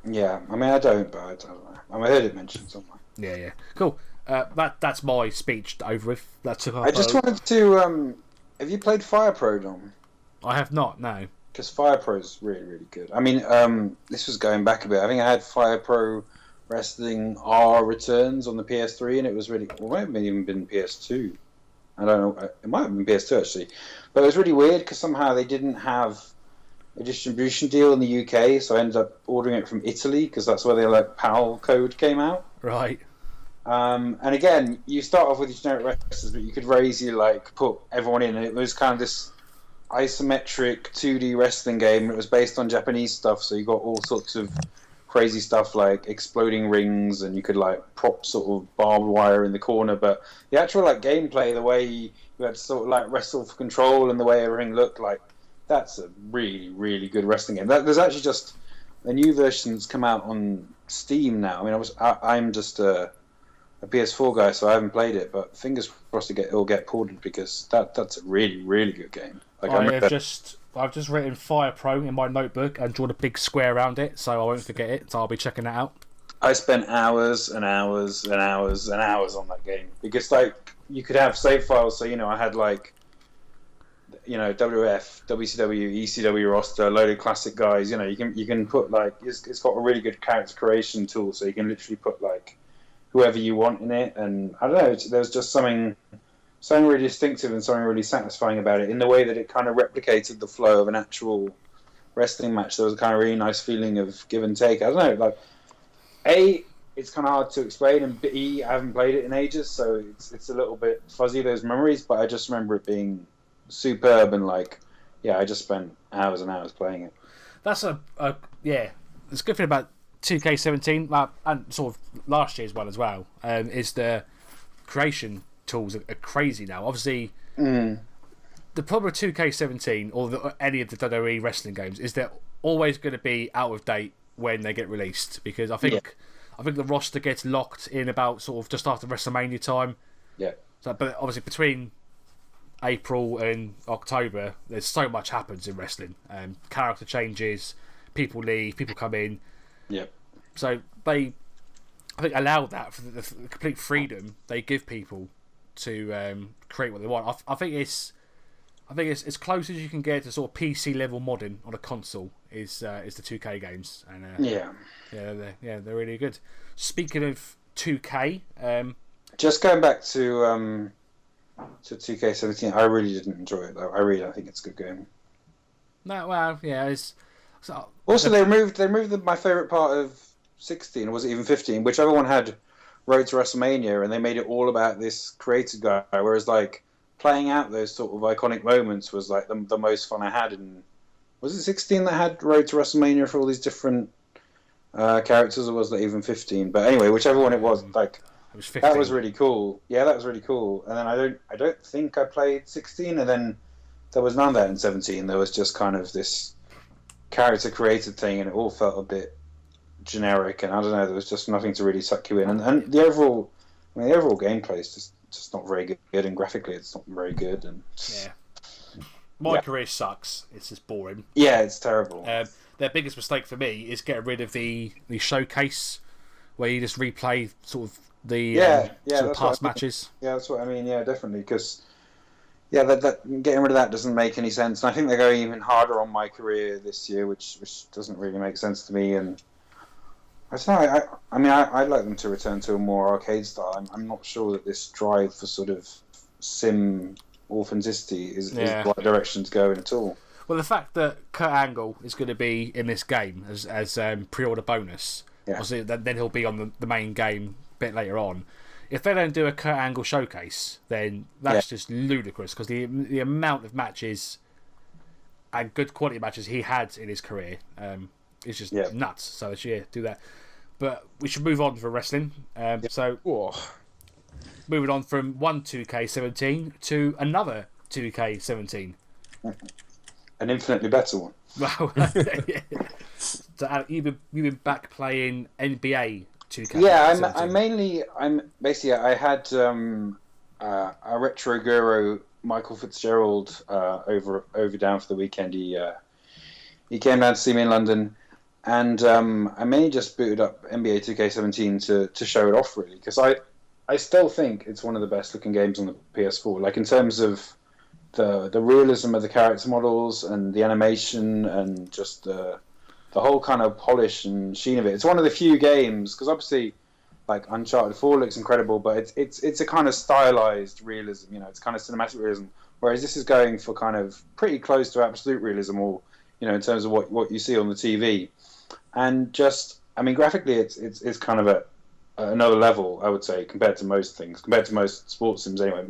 Yeah, I mean I don't, but I don't know. I heard it mentioned somewhere. Yeah, cool. That's my speech over with. That took. I just wanted to. Have you played Fire Pro, Dom? I have not. No. Because Fire Pro is really, really good. I mean, this was going back a bit. I think I had Fire Pro Wrestling R Returns on the PS3, and it was really. Well, it might have even been PS2. I don't know. It might have been PS2 actually, but it was really weird because somehow they didn't have a distribution deal in the UK, so I ended up ordering it from Italy because that's where their PAL code came out. Right. And again, you start off with your generic wrestlers, but you could very easily put everyone in, and it was kind of this isometric 2D wrestling game. It was based on Japanese stuff, so you got all sorts of crazy stuff like exploding rings, and you could prop sort of barbed wire in the corner. But the actual gameplay, the way you had to sort of wrestle for control, and the way everything looked that's a really, really good wrestling game. There's actually just a new version that's come out on Steam now. I mean, I'm just a PS4 guy, so I haven't played it, but fingers crossed it'll get ported, because that's a really, really good game. I've just written Fire Pro in my notebook and drawn a big square around it, so I won't forget it. So I'll be checking that out. I spent hours and hours and hours and hours on that game, because you could have save files. So I had WF, WCW, ECW roster, a load of classic guys. You can put it's got a really good character creation tool, so you can literally put whoever you want in it. And I don't know, there's just something really distinctive and something really satisfying about it, in the way that it kind of replicated the flow of an actual wrestling match. There was a kind of really nice feeling of give and take. I don't know, A, it's kind of hard to explain, and B, I haven't played it in ages, so it's a little bit fuzzy, those memories, but I just remember it being superb, and I just spent hours and hours playing it. That's it's a good thing about 2K17, and sort of last year's one as well, is the creation tools are crazy now. Obviously, the problem with 2K17 or any of the WWE wrestling games is they're always going to be out of date when they get released, because I think the roster gets locked in about sort of just after WrestleMania time. Yeah. So, but obviously between April and October, there's so much happens in wrestling. Character changes, people leave, people come in. Yeah. So I think allow that for the complete freedom they give people to create what they want. I think it's as close as you can get to sort of PC level modding on a console is the 2K games, and they're really good. Speaking of 2K, just going back to 2K17, I really didn't enjoy it though. I really don't think it's a good game. No, well, yeah, it's. Also, they removed my favourite part of 16, or was it even 15? Whichever one had Road to WrestleMania, and they made it all about this creative guy. Whereas playing out those sort of iconic moments was the most fun I had. And was it 16 that had Road to WrestleMania for all these different characters, or was that even 15? But anyway, whichever one it was, it was 15. That was really cool. Yeah, that was really cool. And then I don't think I played 16, and then there was none of that in 17. There was just kind of this character created thing, and it all felt a bit generic. And I don't know, there was just nothing to really suck you in. And the overall gameplay is just not very good, and graphically it's not very good. And my career sucks. It's just boring. Yeah, it's terrible. Their biggest mistake for me is getting rid of the showcase, where you just replay sort of the sort of past matches. Yeah, that's what I mean. Yeah, definitely, because that getting rid of that doesn't make any sense. And I think they're going even harder on my career this year, which doesn't really make sense to me. And I don't know. I'd like them to return to a more arcade style. I'm not sure that this drive for sort of sim authenticity is the right direction to go in at all. Well, the fact that Kurt Angle is going to be in this game as pre-order bonus, obviously, then he'll be on the main game a bit later on. If they don't do a Kurt Angle showcase, then that's just ludicrous, because the amount of matches and good quality matches he had in his career is just nuts. So do that. But we should move on for wrestling. So moving on from one 2K17 to another 2K17. An infinitely better one. Well, so you've been back playing NBA 2K. Yeah, I had a retro guru, Michael Fitzgerald, over down for the weekend. He came down to see me in London, and I mainly just booted up NBA 2K17 to show it off, really, because I still think it's one of the best looking games on the PS4. Like, in terms of the realism of the character models and the animation and just the whole kind of polish and sheen of it. It's one of the few games, because obviously, like, Uncharted 4 looks incredible, but it's a kind of stylized realism. You know, it's kind of cinematic realism. Whereas this is going for kind of pretty close to absolute realism, or in terms of what you see on the TV. And just, graphically, it's kind of at another level, I would say, compared to most things, compared to most sports sims. Anyway,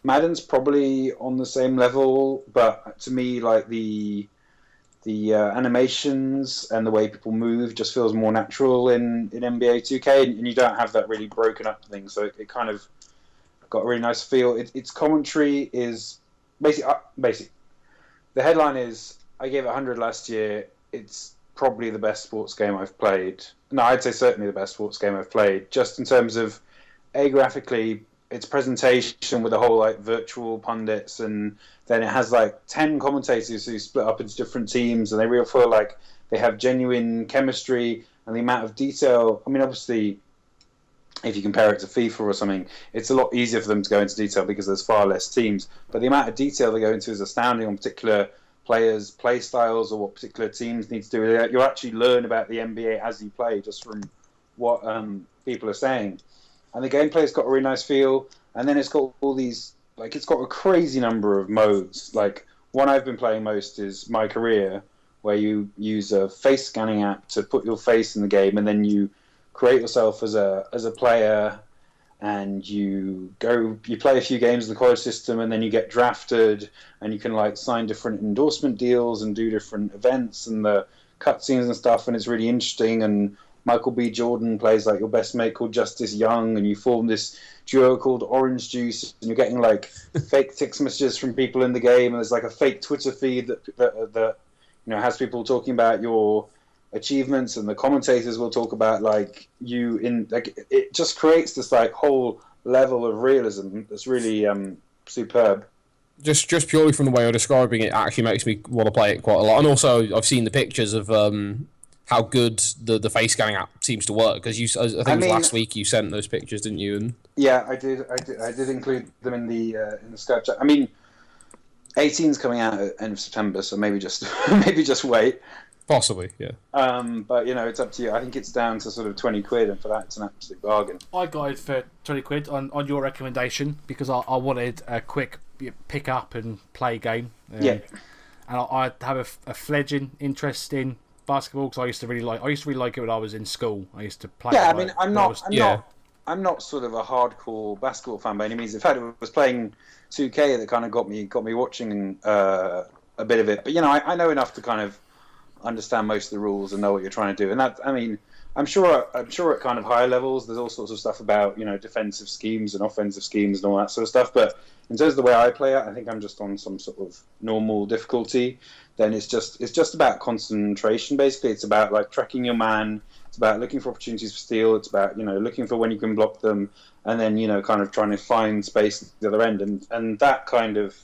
Madden's probably on the same level, but to me, like, the animations and the way people move just feels more natural in NBA 2K, and you don't have that really broken up thing, so it kind of got a really nice feel. Its commentary is basically the headline is, I gave it 100 last year. It's probably the best sports game I've played. No, I'd say certainly the best sports game I've played, just in terms of graphically, its presentation with the whole, like, virtual pundits, and then it has like 10 commentators who split up into different teams, and they really feel like they have genuine chemistry, and the amount of detail. Obviously, if you compare it to FIFA or something, it's a lot easier for them to go into detail because there's far less teams, but the amount of detail they go into is astounding on particular players' play styles or what particular teams need to do. You actually learn about the NBA as you play, just from what people are saying. And the gameplay's got a really nice feel, and then it's got all these, like, it's got a crazy number of modes. Like, one I've been playing most is My Career, where you use a face scanning app to put your face in the game, and then you create yourself as a player, and you play a few games in the college system, and then you get drafted, and you can, like, sign different endorsement deals and do different events and the cutscenes and stuff, and it's really interesting. And Michael B. Jordan plays, like, your best mate called Justice Young, and you form this duo called Orange Juice, and you're getting, like, fake text messages from people in the game, and there's, like, a fake Twitter feed that has people talking about your achievements, and the commentators will talk about, like, you in, like, it just creates this, like, whole level of realism that's really superb. Just purely from the way you're describing it, actually makes me want to play it quite a lot. And also, I've seen the pictures of how good the face scanning app seems to work, because I think it was last week you sent those pictures, didn't you? And yeah, I did include them in the Skype chat. 18's coming out at end of September, so maybe just wait. Possibly, yeah. But it's up to you. I think it's down to sort of 20 quid, and for that, it's an absolute bargain. I got it for 20 quid on your recommendation, because I wanted a quick pick up and play game. Yeah. And I have a fledgling interest in basketball, because I used to really like it when I was in school. I used to play. Yeah, I'm not sort of a hardcore basketball fan by any means. In fact, it was playing 2K that kind of got me watching a bit of it. But I know enough to kind of understand most of the rules and know what you're trying to do. And that, I mean, I'm sure at kind of higher levels, there's all sorts of stuff about, defensive schemes and offensive schemes and all that sort of stuff. But in terms of the way I play it, I think I'm just on some sort of normal difficulty. Then it's just about concentration. Basically, it's about like tracking your man. It's about looking for opportunities for steal. It's about looking for when you can block them, and then kind of trying to find space at the other end. And that kind of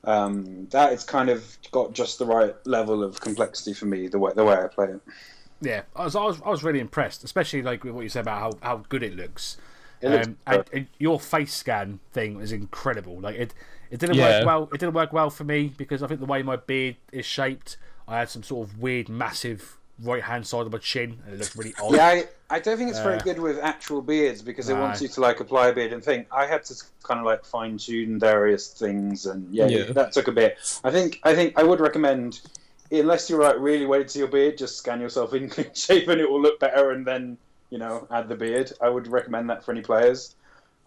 that it's kind of got just the right level of complexity for me. The way I play it. Yeah, I was really impressed, especially like with what you said about how good it looks. It looks and your face scan thing was incredible. Like it didn't work well. It didn't work well for me because I think the way my beard is shaped, I had some sort of weird, massive right hand side of my chin, and it looked really odd. Yeah, I don't think it's very good with actual beards because it wants you to like apply a beard and think. I had to kind of like fine tune various things, and that took a bit. I think I would recommend, unless you're like really wedded to your beard, just scan yourself in clean shape and it will look better, and then add the beard. I would recommend that for any players.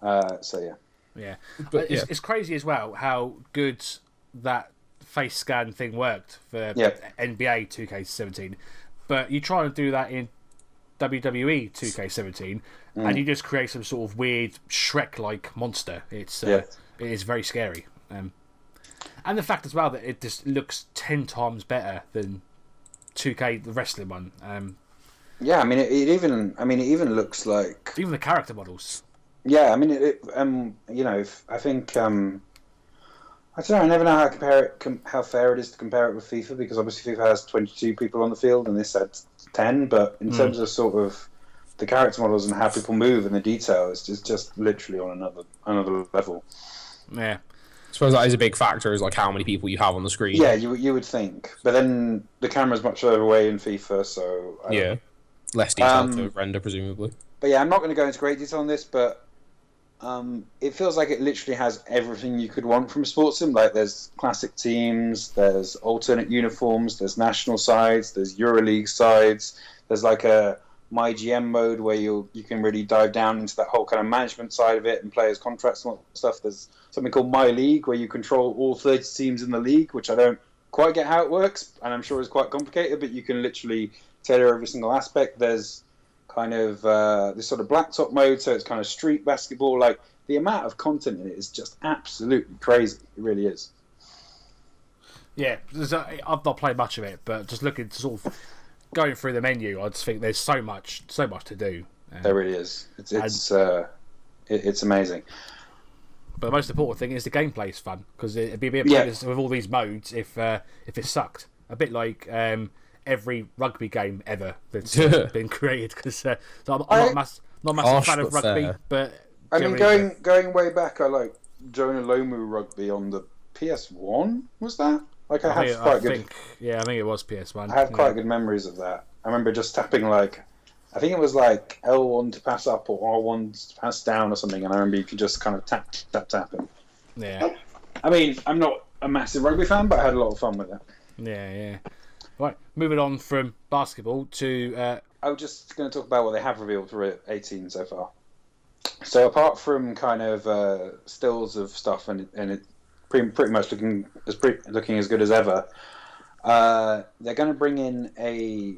Yeah, but it's crazy as well how good that face scan thing worked for NBA 2K17. But you try and do that in WWE 2K17, and you just create some sort of weird Shrek-like monster. It is very scary. And the fact as well that it just looks 10 times better than 2K, the wrestling one. Yeah, I mean, it even looks like even the character models. Yeah, I mean, I think I don't know. I never know how fair it is to compare it with FIFA because obviously FIFA has 22 people on the field and this had 10. But in terms of sort of the character models and how people move and the detail, it's just literally on another level. Yeah. I suppose that is a big factor, is like how many people you have on the screen. Yeah, you would think, but then the camera's much further away in FIFA, so less detail to render presumably. But yeah, I'm not going to go into great detail on this, but it feels like it literally has everything you could want from a sports sim. Like there's classic teams, there's alternate uniforms, there's national sides, there's EuroLeague sides, there's like a MyGM mode where you can really dive down into that whole kind of management side of it and players' contracts and all that stuff. There's something called My League where you control all 30 teams in the league, which I don't quite get how it works, and I'm sure it's quite complicated, but you can literally tailor every single aspect. There's kind of this sort of blacktop mode, so it's kind of street basketball. Like the amount of content in it is just absolutely crazy. It really is. Yeah, I've not played much of it, but just looking to sort of going through the menu, I just think there's so much to do. There really is. It's amazing. But the most important thing is the gameplay is fun because it'd be a bit pointless with all these modes if it sucked. A bit like every rugby game ever that's been created. Because so I'm not a massive fan of rugby, fair. but I mean, going way back, I like Jonah Lomu rugby on the PS1. Was that? Like I think it was PS1. I have quite good memories of that. I remember just tapping I think it was like L1 to pass up or R1 to pass down or something, and I remember you could just kind of tap. Yeah. I mean, I'm not a massive rugby fan, but I had a lot of fun with it. Yeah. Right, moving on from basketball to... I was just going to talk about what they have revealed for 18 so far. So apart from kind of stills of stuff and it pretty much looking as good as ever, they're going to bring in a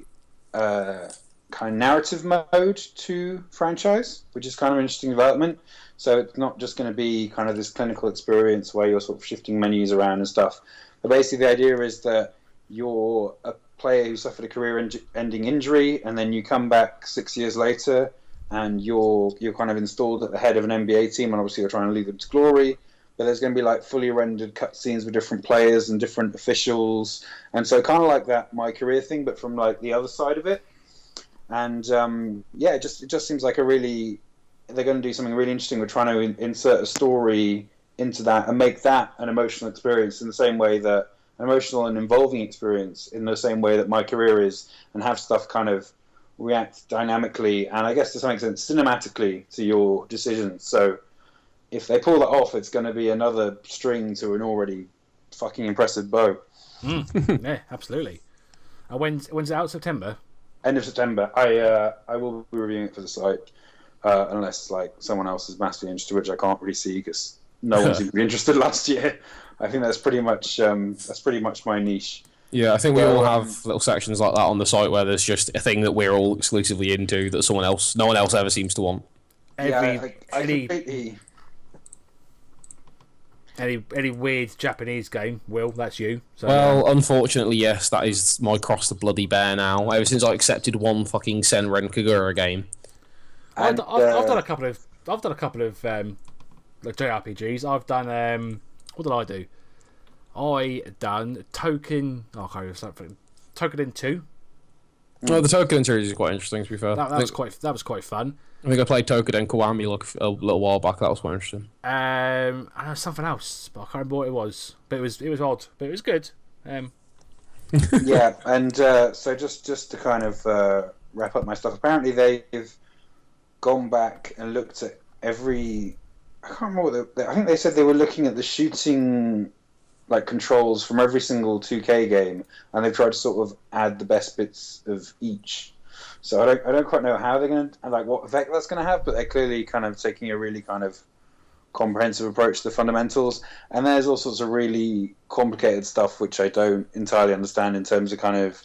kind of narrative mode to franchise, which is kind of an interesting development. So it's not just going to be kind of this clinical experience where you're sort of shifting menus around and stuff. But basically the idea is that you're a player who suffered a career-ending injury, and then you come back 6 years later, and you're kind of installed at the head of an NBA team, and obviously you're trying to lead them to glory. But there's going to be like fully rendered cutscenes with different players and different officials, and so kind of like that My Career thing, but from like the other side of it. And it just seems like they're going to do something really interesting. We're trying to insert a story into that and make that an emotional experience in the same way that an emotional and involving experience in the same way that My Career is, and have stuff kind of react dynamically and I guess to some extent cinematically to your decisions. So if they pull that off, it's going to be another string to an already fucking impressive bow. Yeah, absolutely. When's it out? September? End of September. I will be reviewing it for the site unless like someone else is massively interested, which I can't really see because no one seemed to be interested last year. I think that's pretty much my niche. Yeah, I think we all have little sections like that on the site where there's just a thing that we're all exclusively into that no one else ever seems to want. I completely... Any weird Japanese game, Will, that's you. So, well, unfortunately, yes, that is my cross the bloody bear now. Ever since I accepted one fucking Senran Kagura game. I've done a couple of like JRPGs. I've done what did I do? I done Token. Oh, I can't remember. Token 2. Oh, the Token series is quite interesting. To be fair, that was quite fun. I think I played Token Kiwami a little while back. That was quite interesting. I know something else, but I can't remember what it was. But it was odd, but it was good. Yeah, and so just to kind of wrap up my stuff. Apparently, they've gone back and looked at every. I can't remember what I think they said they were looking at the shooting like controls from every single 2K game, and they've tried to sort of add the best bits of each. So I don't quite know how they're going to, like, what effect that's going to have, but they're clearly kind of taking a really kind of comprehensive approach to the fundamentals. And there's all sorts of really complicated stuff which I don't entirely understand in terms of kind of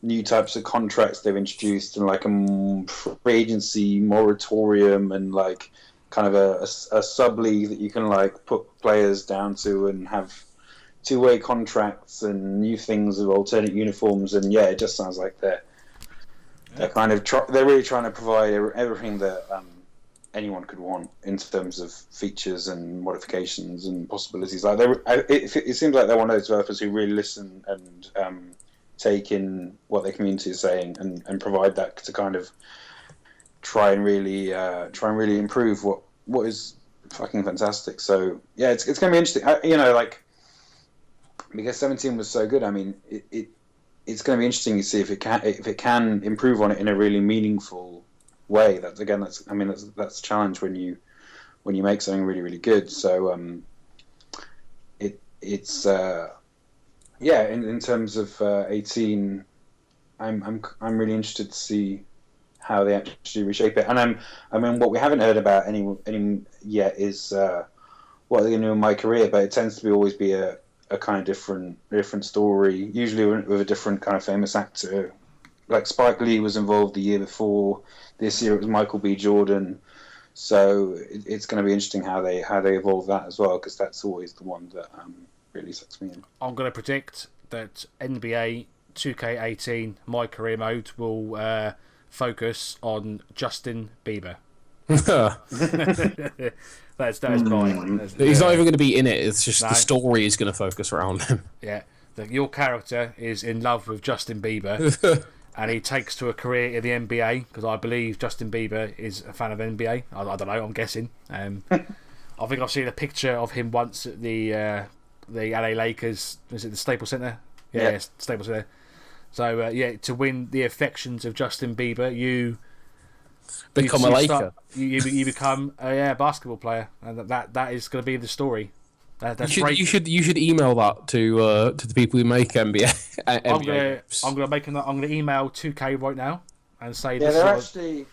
new types of contracts they've introduced, and like a free agency moratorium, and like kind of a sub-league that you can like put players down to and have two-way contracts and new things of alternate uniforms. And yeah, it just sounds like they're kind of they're really trying to provide everything that anyone could want in terms of features and modifications and possibilities. Like it seems like they're one of those developers who really listen and take in what their community is saying and provide that to kind of try and really improve what is fucking fantastic. So yeah, it's going to be interesting. Because 17 was so good. I mean, it's going to be interesting to see if it can improve on it in a really meaningful way. That's a challenge when you make something really, really good. So in terms of 18, I'm really interested to see how they actually reshape it. And what we haven't heard about any yet is what they're going to do in My Career, but it tends to always be a kind of different story, usually with a different kind of famous actor. Like Spike Lee was involved the year before. This year it was Michael B. Jordan. So it's going to be interesting how they evolve that as well, because that's always the one that really sucks me in. I'm going to predict that NBA 2K18 My Career mode will focus on Justin Bieber. That's mine. He's not even going to be in it. It's just the story is going to focus around him. Yeah, your character is in love with Justin Bieber, and he takes to a career in the NBA, because I believe Justin Bieber is a fan of NBA. I don't know. I'm guessing. I think I've seen a picture of him once at the LA Lakers. Is it the Staples Center? Yeah. Staples Center. So to win the affections of Justin Bieber, you become a Laker. You become a basketball player, and that is going to be the story. That's you should email that to the people who make NBA. I'm going to email 2K right now and say they're actually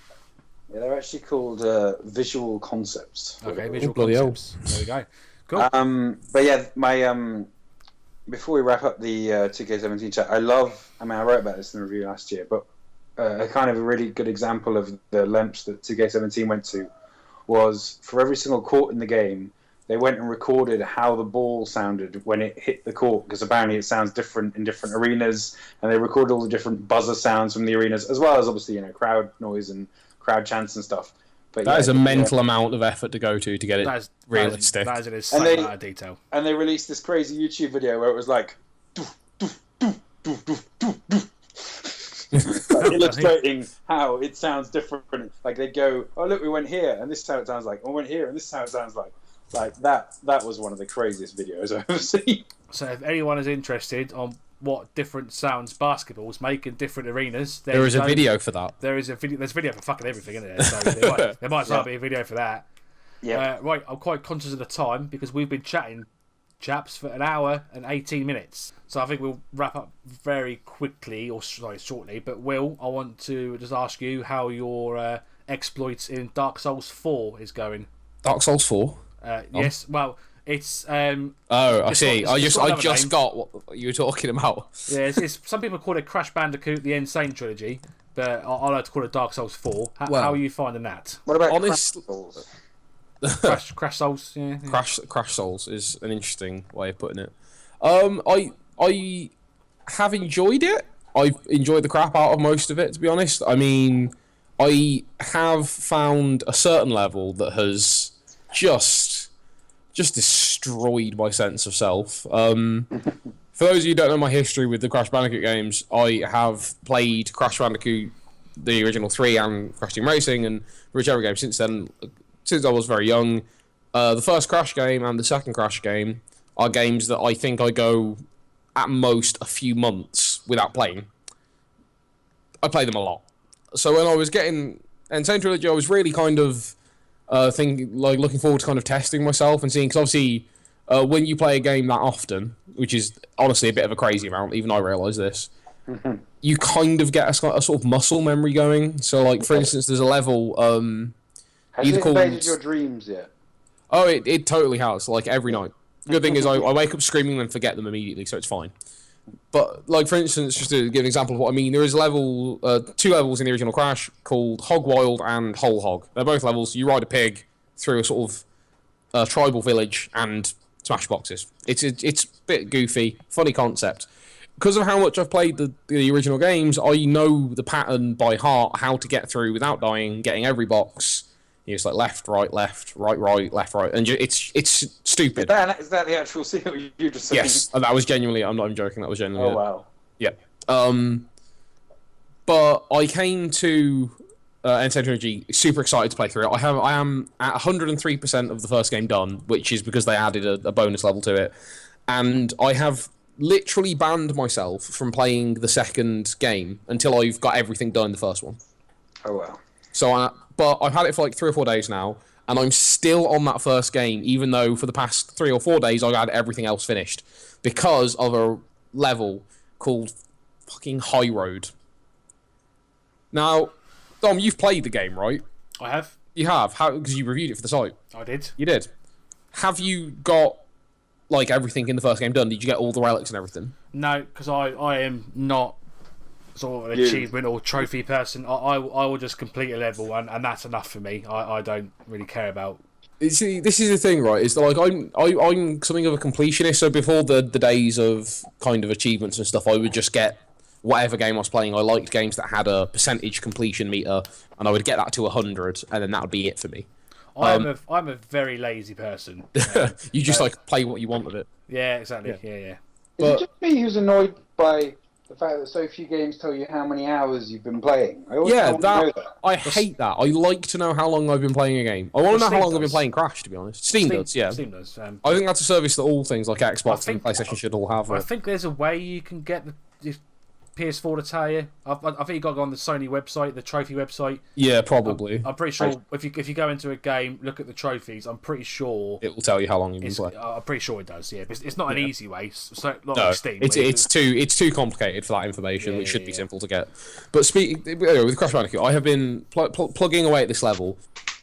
called Visual Concepts. Okay, Visual Concepts. There we go. Cool. But yeah, my before we wrap up the 2K17 chat, I wrote about this in the review last year, but a kind of a really good example of the lengths that 2K17 went to was for every single court in the game, they went and recorded how the ball sounded when it hit the court, because apparently it sounds different in different arenas, and they recorded all the different buzzer sounds from the arenas, as well as obviously crowd noise and crowd chants and stuff. But that is a mental amount of effort to go to get it realistic. That is an insane amount of detail. And they released this crazy YouTube video where it was like doof, doof, doof, doof, doof, doof, doof. Like illustrating how it sounds different. Like they'd go, oh look, we went here, and this is how it sounds like. Oh, we went here, and this is how it sounds like. Like that was one of the craziest videos I've ever seen. So if anyone is interested on what different sounds basketballs make in different arenas, there is a video for that. There's a video for fucking everything, isn't there? So there might as well be a video for that. Yeah. Right, I'm quite conscious of the time because we've been chatting, chaps, for an hour and 18 minutes. So I think we'll wrap up very quickly, or shortly. But Will, I want to just ask you how your exploits in Dark Souls 4 is going. Dark Souls 4? Yes, well, It's Oh, I see. I just name. got what you were talking about. Yeah, some people call it Crash Bandicoot: The Insane Trilogy, but I like to call it Dark Souls 4. How are you finding that? What about Honest- Crash Souls? Crash Souls, yeah. Crash Souls is an interesting way of putting it. I have enjoyed it. I've enjoyed the crap out of most of it, to be honest. I mean, I have found a certain level that has just destroyed my sense of self. For those of you who don't know my history with the Crash Bandicoot games, I have played Crash Bandicoot, the original 3, and Crash Team Racing, and whichever game since then, since I was very young. The first Crash game and the second Crash game are games that I think I go at most a few months without playing. I play them a lot. So when I was getting Insane Trilogy, I was really kind of looking forward to kind of testing myself and seeing, because obviously when you play a game that often, which is honestly a bit of a crazy amount, even I realise this, you kind of get a sort of muscle memory going. So like, for instance, there's a level... Has it invaded your dreams yet? Oh, it totally has, like every night. The good thing is I wake up screaming and forget them immediately, so it's fine. But, like, for instance, just to give an example of what I mean, there is two levels in the original Crash called Hog Wild and Whole Hog. They're both levels. You ride a pig through a sort of tribal village and smash boxes. It's a bit goofy, funny concept. Because of how much I've played the original games, I know the pattern by heart, how to get through without dying, getting every box. It's like left, right, left, left, right, and it's stupid. Is that the actual scene you just said? Yes, and that was genuinely. I'm not even joking. That was genuinely. Oh wow. Yeah. But I came to Insane Trilogy super excited to play through it. I am at 103% of the first game done, which is because they added a bonus level to it, and I have literally banned myself from playing the second game until I've got everything done in the first one. Oh wow. So but I've had it for like 3 or 4 days now, and I'm still on that first game, even though for the past 3 or 4 days I've had everything else finished, because of a level called fucking High Road. Now, Dom, you've played the game, right? I have. You have? How? Because you reviewed it for the site. I did. You did. Have you got like everything in the first game done? Did you get all the relics and everything? No, because I am not sort of an achievement or trophy person. I will just complete a level, and that's enough for me. I don't really care about. See, this is the thing, right? Is that like I'm something of a completionist. So before the days of kind of achievements and stuff, I would just get whatever game I was playing. I liked games that had a percentage completion meter, and I would get that to 100, and then that would be it for me. I'm a very lazy person. You just like play what you want with it. Yeah, exactly. Yeah. Is it just me who's annoyed by the fact that so few games tell you how many hours you've been playing? I always want to know that. I hate that. I like to know how long I've been playing a game. I want to know how long I've been playing Crash, to be honest. Steam does, yeah. Steam does. I think that's a service that all things like Xbox and PlayStation should all have. I think there's a way you can get the PS4 to tell you. I think you got to go on the Sony website, the trophy website. Yeah, probably. I'm pretty sure if you go into a game, look at the trophies. I'm pretty sure it will tell you how long you've been playing. I'm pretty sure it does. Yeah, it's not an easy way. So not no, like Steam. It's too complicated for that information. Which should be simple to get. But with Crash Bandicoot, I have been plugging away at this level.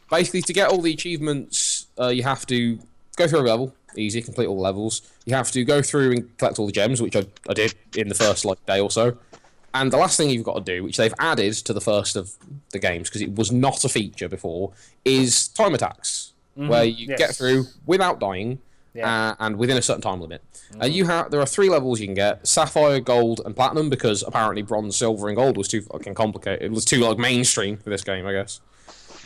Basically, to get all the achievements, you have to go through a level. Easy, complete all the levels. You have to go through and collect all the gems, which I did in the first day or so. And the last thing you've got to do, which they've added to the first of the games because it was not a feature before, is time attacks, where you get through without dying and within a certain time limit. There are 3 levels you can get: Sapphire, Gold, and Platinum, because apparently Bronze, Silver, and Gold was too fucking complicated. It was too mainstream for this game, I guess.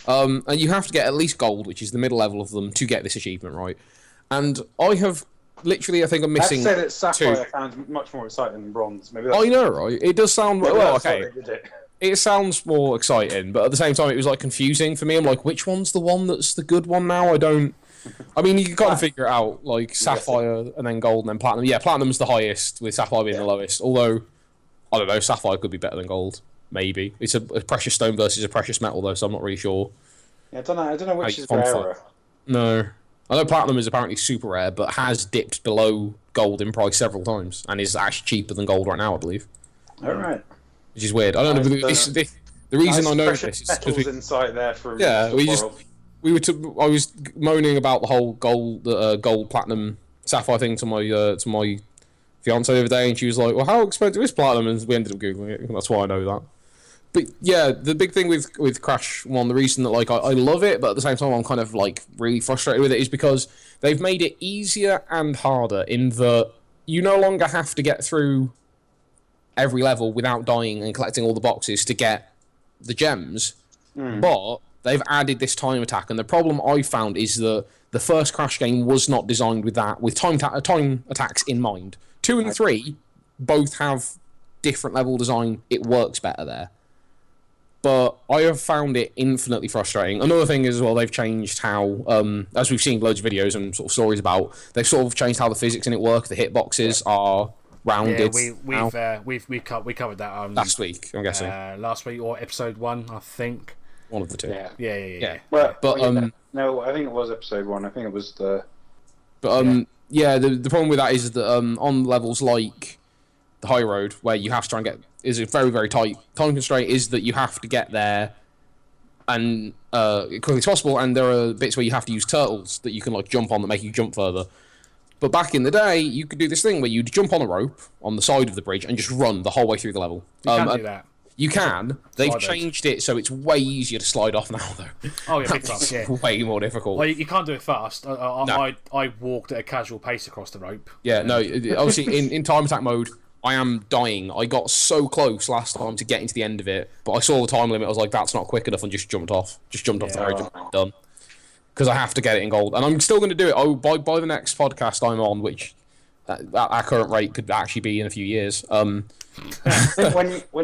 And you have to get at least Gold, which is the middle level of them, to get this achievement right. And I have literally, I think I'm missing. I'd say that Sapphire sounds much more exciting than Bronze. Maybe I know, right? It does sound okay. It sounds more exciting, but at the same time, it was like confusing for me. I'm like, which one's the one that's the good one now? I mean, you can kind of figure it out, like Sapphire and then Gold and then Platinum. Yeah, Platinum's the highest, with Sapphire being the lowest. Although, I don't know, Sapphire could be better than Gold. Maybe it's a precious stone versus a precious metal, though, so I'm not really sure. Yeah, I don't know which is rarer. No. I know Platinum is apparently super rare, but has dipped below Gold in price several times, and is actually cheaper than Gold right now, I believe. All right. Which is weird. I don't know. The reason I know this is because inside there from I was moaning about the whole gold, platinum, sapphire thing to my fiance the other day, and she was like, "Well, how expensive is platinum?" And we ended up googling it. That's why I know that. But yeah, the big thing with Crash 1, the reason that like I love it, but at the same time I'm kind of like really frustrated with it, is because they've made it easier and harder in that you no longer have to get through every level without dying and collecting all the boxes to get the gems. But they've added this time attack, and the problem I found is that the first Crash game was not designed with time attacks in mind. 2 and 3 both have different level design. It works better there. But I have found it infinitely frustrating. Another thing is, as well, they've changed how, as we've seen loads of videos and sort of stories about, they've sort of changed how the physics in it work. The hitboxes are rounded. Yeah, we covered that last week, I'm guessing. Last week, or episode 1, I think. One of the two. Yeah. Well, but no, I think it was episode 1. I think it was the. But the problem with that is that on levels like the high road, where you have to try and get, is a very, very tight time constraint, is that you have to get there and quickly as possible, and there are bits where you have to use turtles that you can like jump on that make you jump further. But back in the day, you could do this thing where you'd jump on a rope on the side of the bridge and just run the whole way through the level. You can do that. You can. They've changed it so it's way easier to slide off now, though. Oh yeah, big time. Yeah. Way more difficult. Well, you can't do it fast. No. I walked at a casual pace across the rope. Yeah, no. Obviously, in time attack mode, I am dying. I got so close last time to getting to the end of it, but I saw the time limit. I was like, "That's not quick enough," and just jumped off. Just jumped off the road. Done. Because I have to get it in gold, and I'm still going to do it. Oh, by the next podcast I'm on, which at our current rate could actually be in a few years. When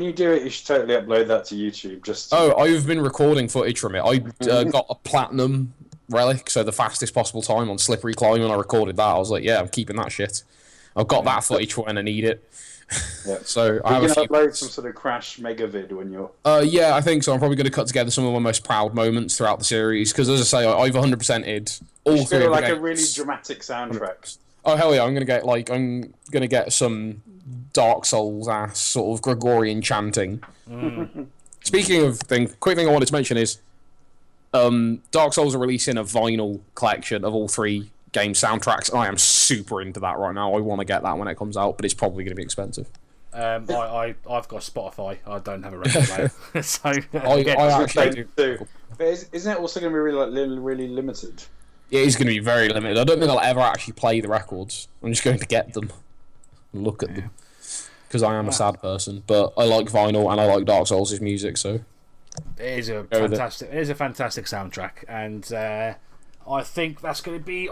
you do it, you should totally upload that to YouTube. I've been recording footage from it. I got a platinum relic, so the fastest possible time on slippery climb, and I recorded that. I was like, yeah, I'm keeping that shit. I've got that footage for when I need it. Yeah. So I have you can upload some sort of Crash mega vid when you're. Yeah, I think so. I'm probably going to cut together some of my most proud moments throughout the series because, as I say, I've 100%ed all three. Like a really dramatic soundtrack. Oh hell yeah! I'm gonna get some Dark Souls ass sort of Gregorian chanting. Speaking of quick thing I wanted to mention is, Dark Souls are releasing a vinyl collection of all 3 game soundtracks. I am super into that right now. I want to get that when it comes out, but it's probably going to be expensive. I've got Spotify. I don't have a record player, so I actually do. But isn't it also going to be really limited? It is going to be very limited. I don't think I'll ever actually play the records. I'm just going to get them and look at them because I am a sad person. But I like vinyl and I like Dark Souls' music, so it is a fantastic soundtrack, and I think that's going to be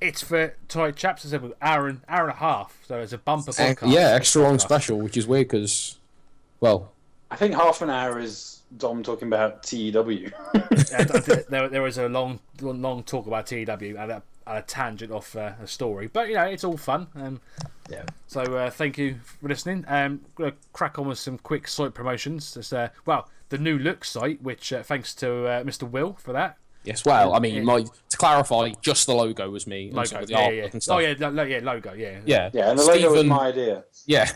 it's for tonight's chapter, an hour and a half, so it's a bumper podcast. Yeah, extra long special, which is weird because, well, I think half an hour is Dom talking about TEW. there was a long talk about TEW and a tangent off a story, but it's all fun. So thank you for listening. I'm going to crack on with some quick site promotions. It's, the new look site, which thanks to Mr. Will for that. Yes, well, I mean, to clarify, just the logo was me. Logo, logo, yeah. And and the logo was my idea. Yeah,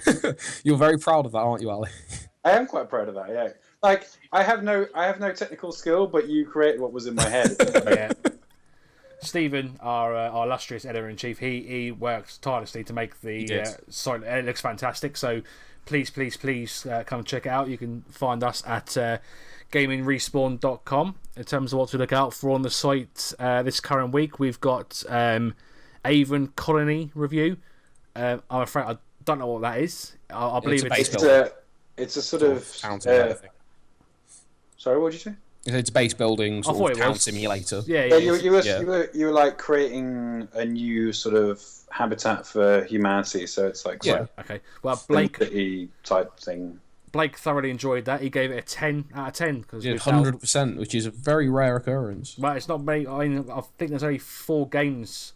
you're very proud of that, aren't you, Ali? I am quite proud of that. Yeah, like I have no technical skill, but you created what was in my head. Yeah. Stephen, our illustrious editor-in-chief, he worked tirelessly to make the site. It looks fantastic. So please come and check it out. You can find us at gamingrespawn.com. In terms of what to look out for on the site this current week, we've got Avon Colony review. I'm afraid I don't know what that is. I believe it's a sort of sorry, what did you say? It's base building sort of town simulator. Yeah. You were like creating a new sort of habitat for humanity. So it's like okay. Well, Blake type thing. Blake thoroughly enjoyed that. He gave it a 10 out of 10 because 100%, which is a very rare occurrence. Well, it's not many. I think there's only 5 games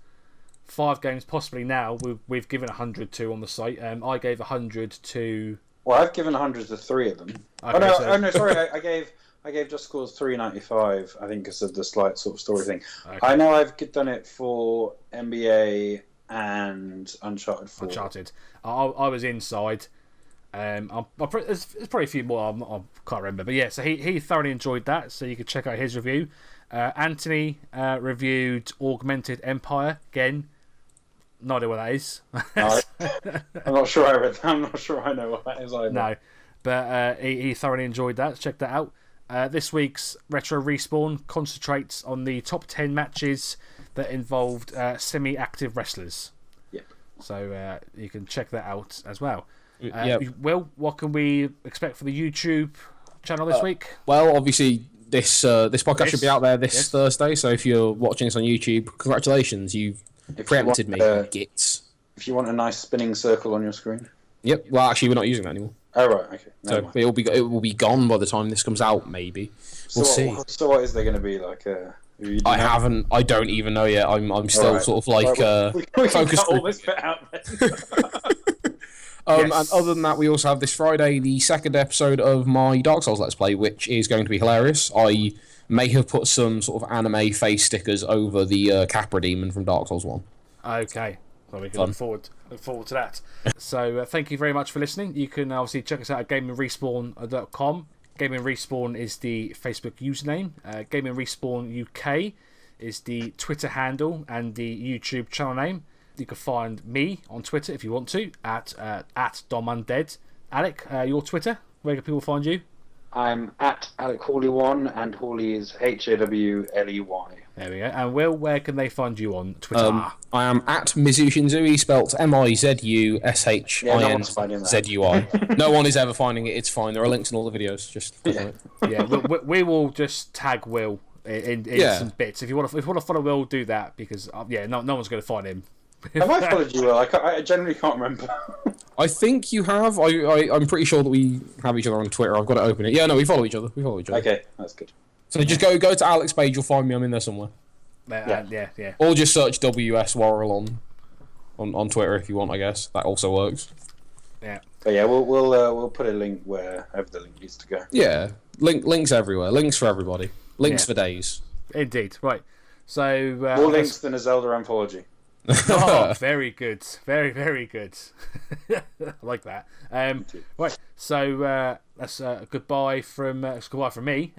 possibly now. We've given 100 to on the site. I gave 100 to. Well, I've given 100 to 3 of them. Okay, sorry. I gave Just Cause 3.95. I think because of the slight sort of story thing. Okay. I know I've done it for NBA and Uncharted 4. I was inside. There's probably a few more. I can't remember, but yeah. So he thoroughly enjoyed that. So you can check out his review. Anthony reviewed Augmented Empire again. No idea what that is. No, I'm not sure I read that. I'm not sure I know what that is either. No, but he thoroughly enjoyed that. Check that out. This week's Retro Respawn concentrates on the top 10 matches that involved semi-active wrestlers. Yep. So you can check that out as well. Yep. Will, what can we expect for the YouTube channel this week? Well, obviously, this podcast should be out there this Thursday. So if you're watching this on YouTube, congratulations, you've preempted me. Gits. If you want a nice spinning circle on your screen. Yep. Well, actually, we're not using that anymore. Oh right. Okay. So it will be gone by the time this comes out. Maybe we'll see. So what is there going to be like? I don't even know yet. I'm still sort of like we focused. Cut all this bit out then. And other than that, we also have this Friday the second episode of my Dark Souls Let's Play, which is going to be hilarious. I may have put some sort of anime face stickers over the Capra Demon from Dark Souls 1. Okay. Well, we can look forward to that. So thank you very much for listening. You can obviously check us out at gamingrespawn.com. Gaming Respawn is the Facebook username. Gaming Respawn UK is the Twitter handle and the YouTube channel name. You can find me on Twitter if you want to at DomUndead. Alec, your Twitter, where can people find you? I'm at Alec Hawley1, and Hawley is HAWLEY. There we go. And Will, where can they find you on Twitter? I am at Mizushinzui, spelt MIZUSHINZUI. No one is ever finding it. It's fine. There are links in all the videos. Just yeah, we will just tag Will in some bits. If you want to follow Will, do that because no one's going to find him. Have I followed you? I generally can't remember. I think you have. I'm pretty sure that we have each other on Twitter. I've got to open it. Yeah, no, we follow each other. Okay, that's good. So just go to Alec's page. You'll find me. I'm in there somewhere. Yeah. Or just search WS Worrell on Twitter if you want. I guess that also works. Yeah. But yeah, we'll put a link wherever the link needs to go. Yeah, links everywhere. Links for everybody. Links for days. Indeed. Right. So more links than a Zelda anthology. Oh, very good. Very, very good. I like that. Right. So that's goodbye from me.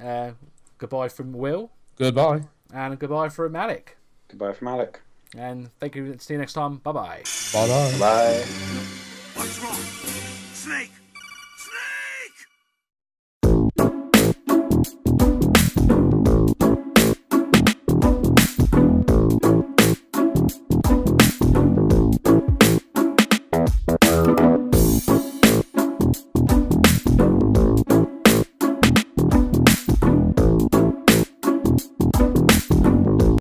Goodbye from Will. Goodbye. And goodbye from Alec. Goodbye from Alec. And thank you. See you next time. Bye-bye. Bye-bye. Bye. What's wrong?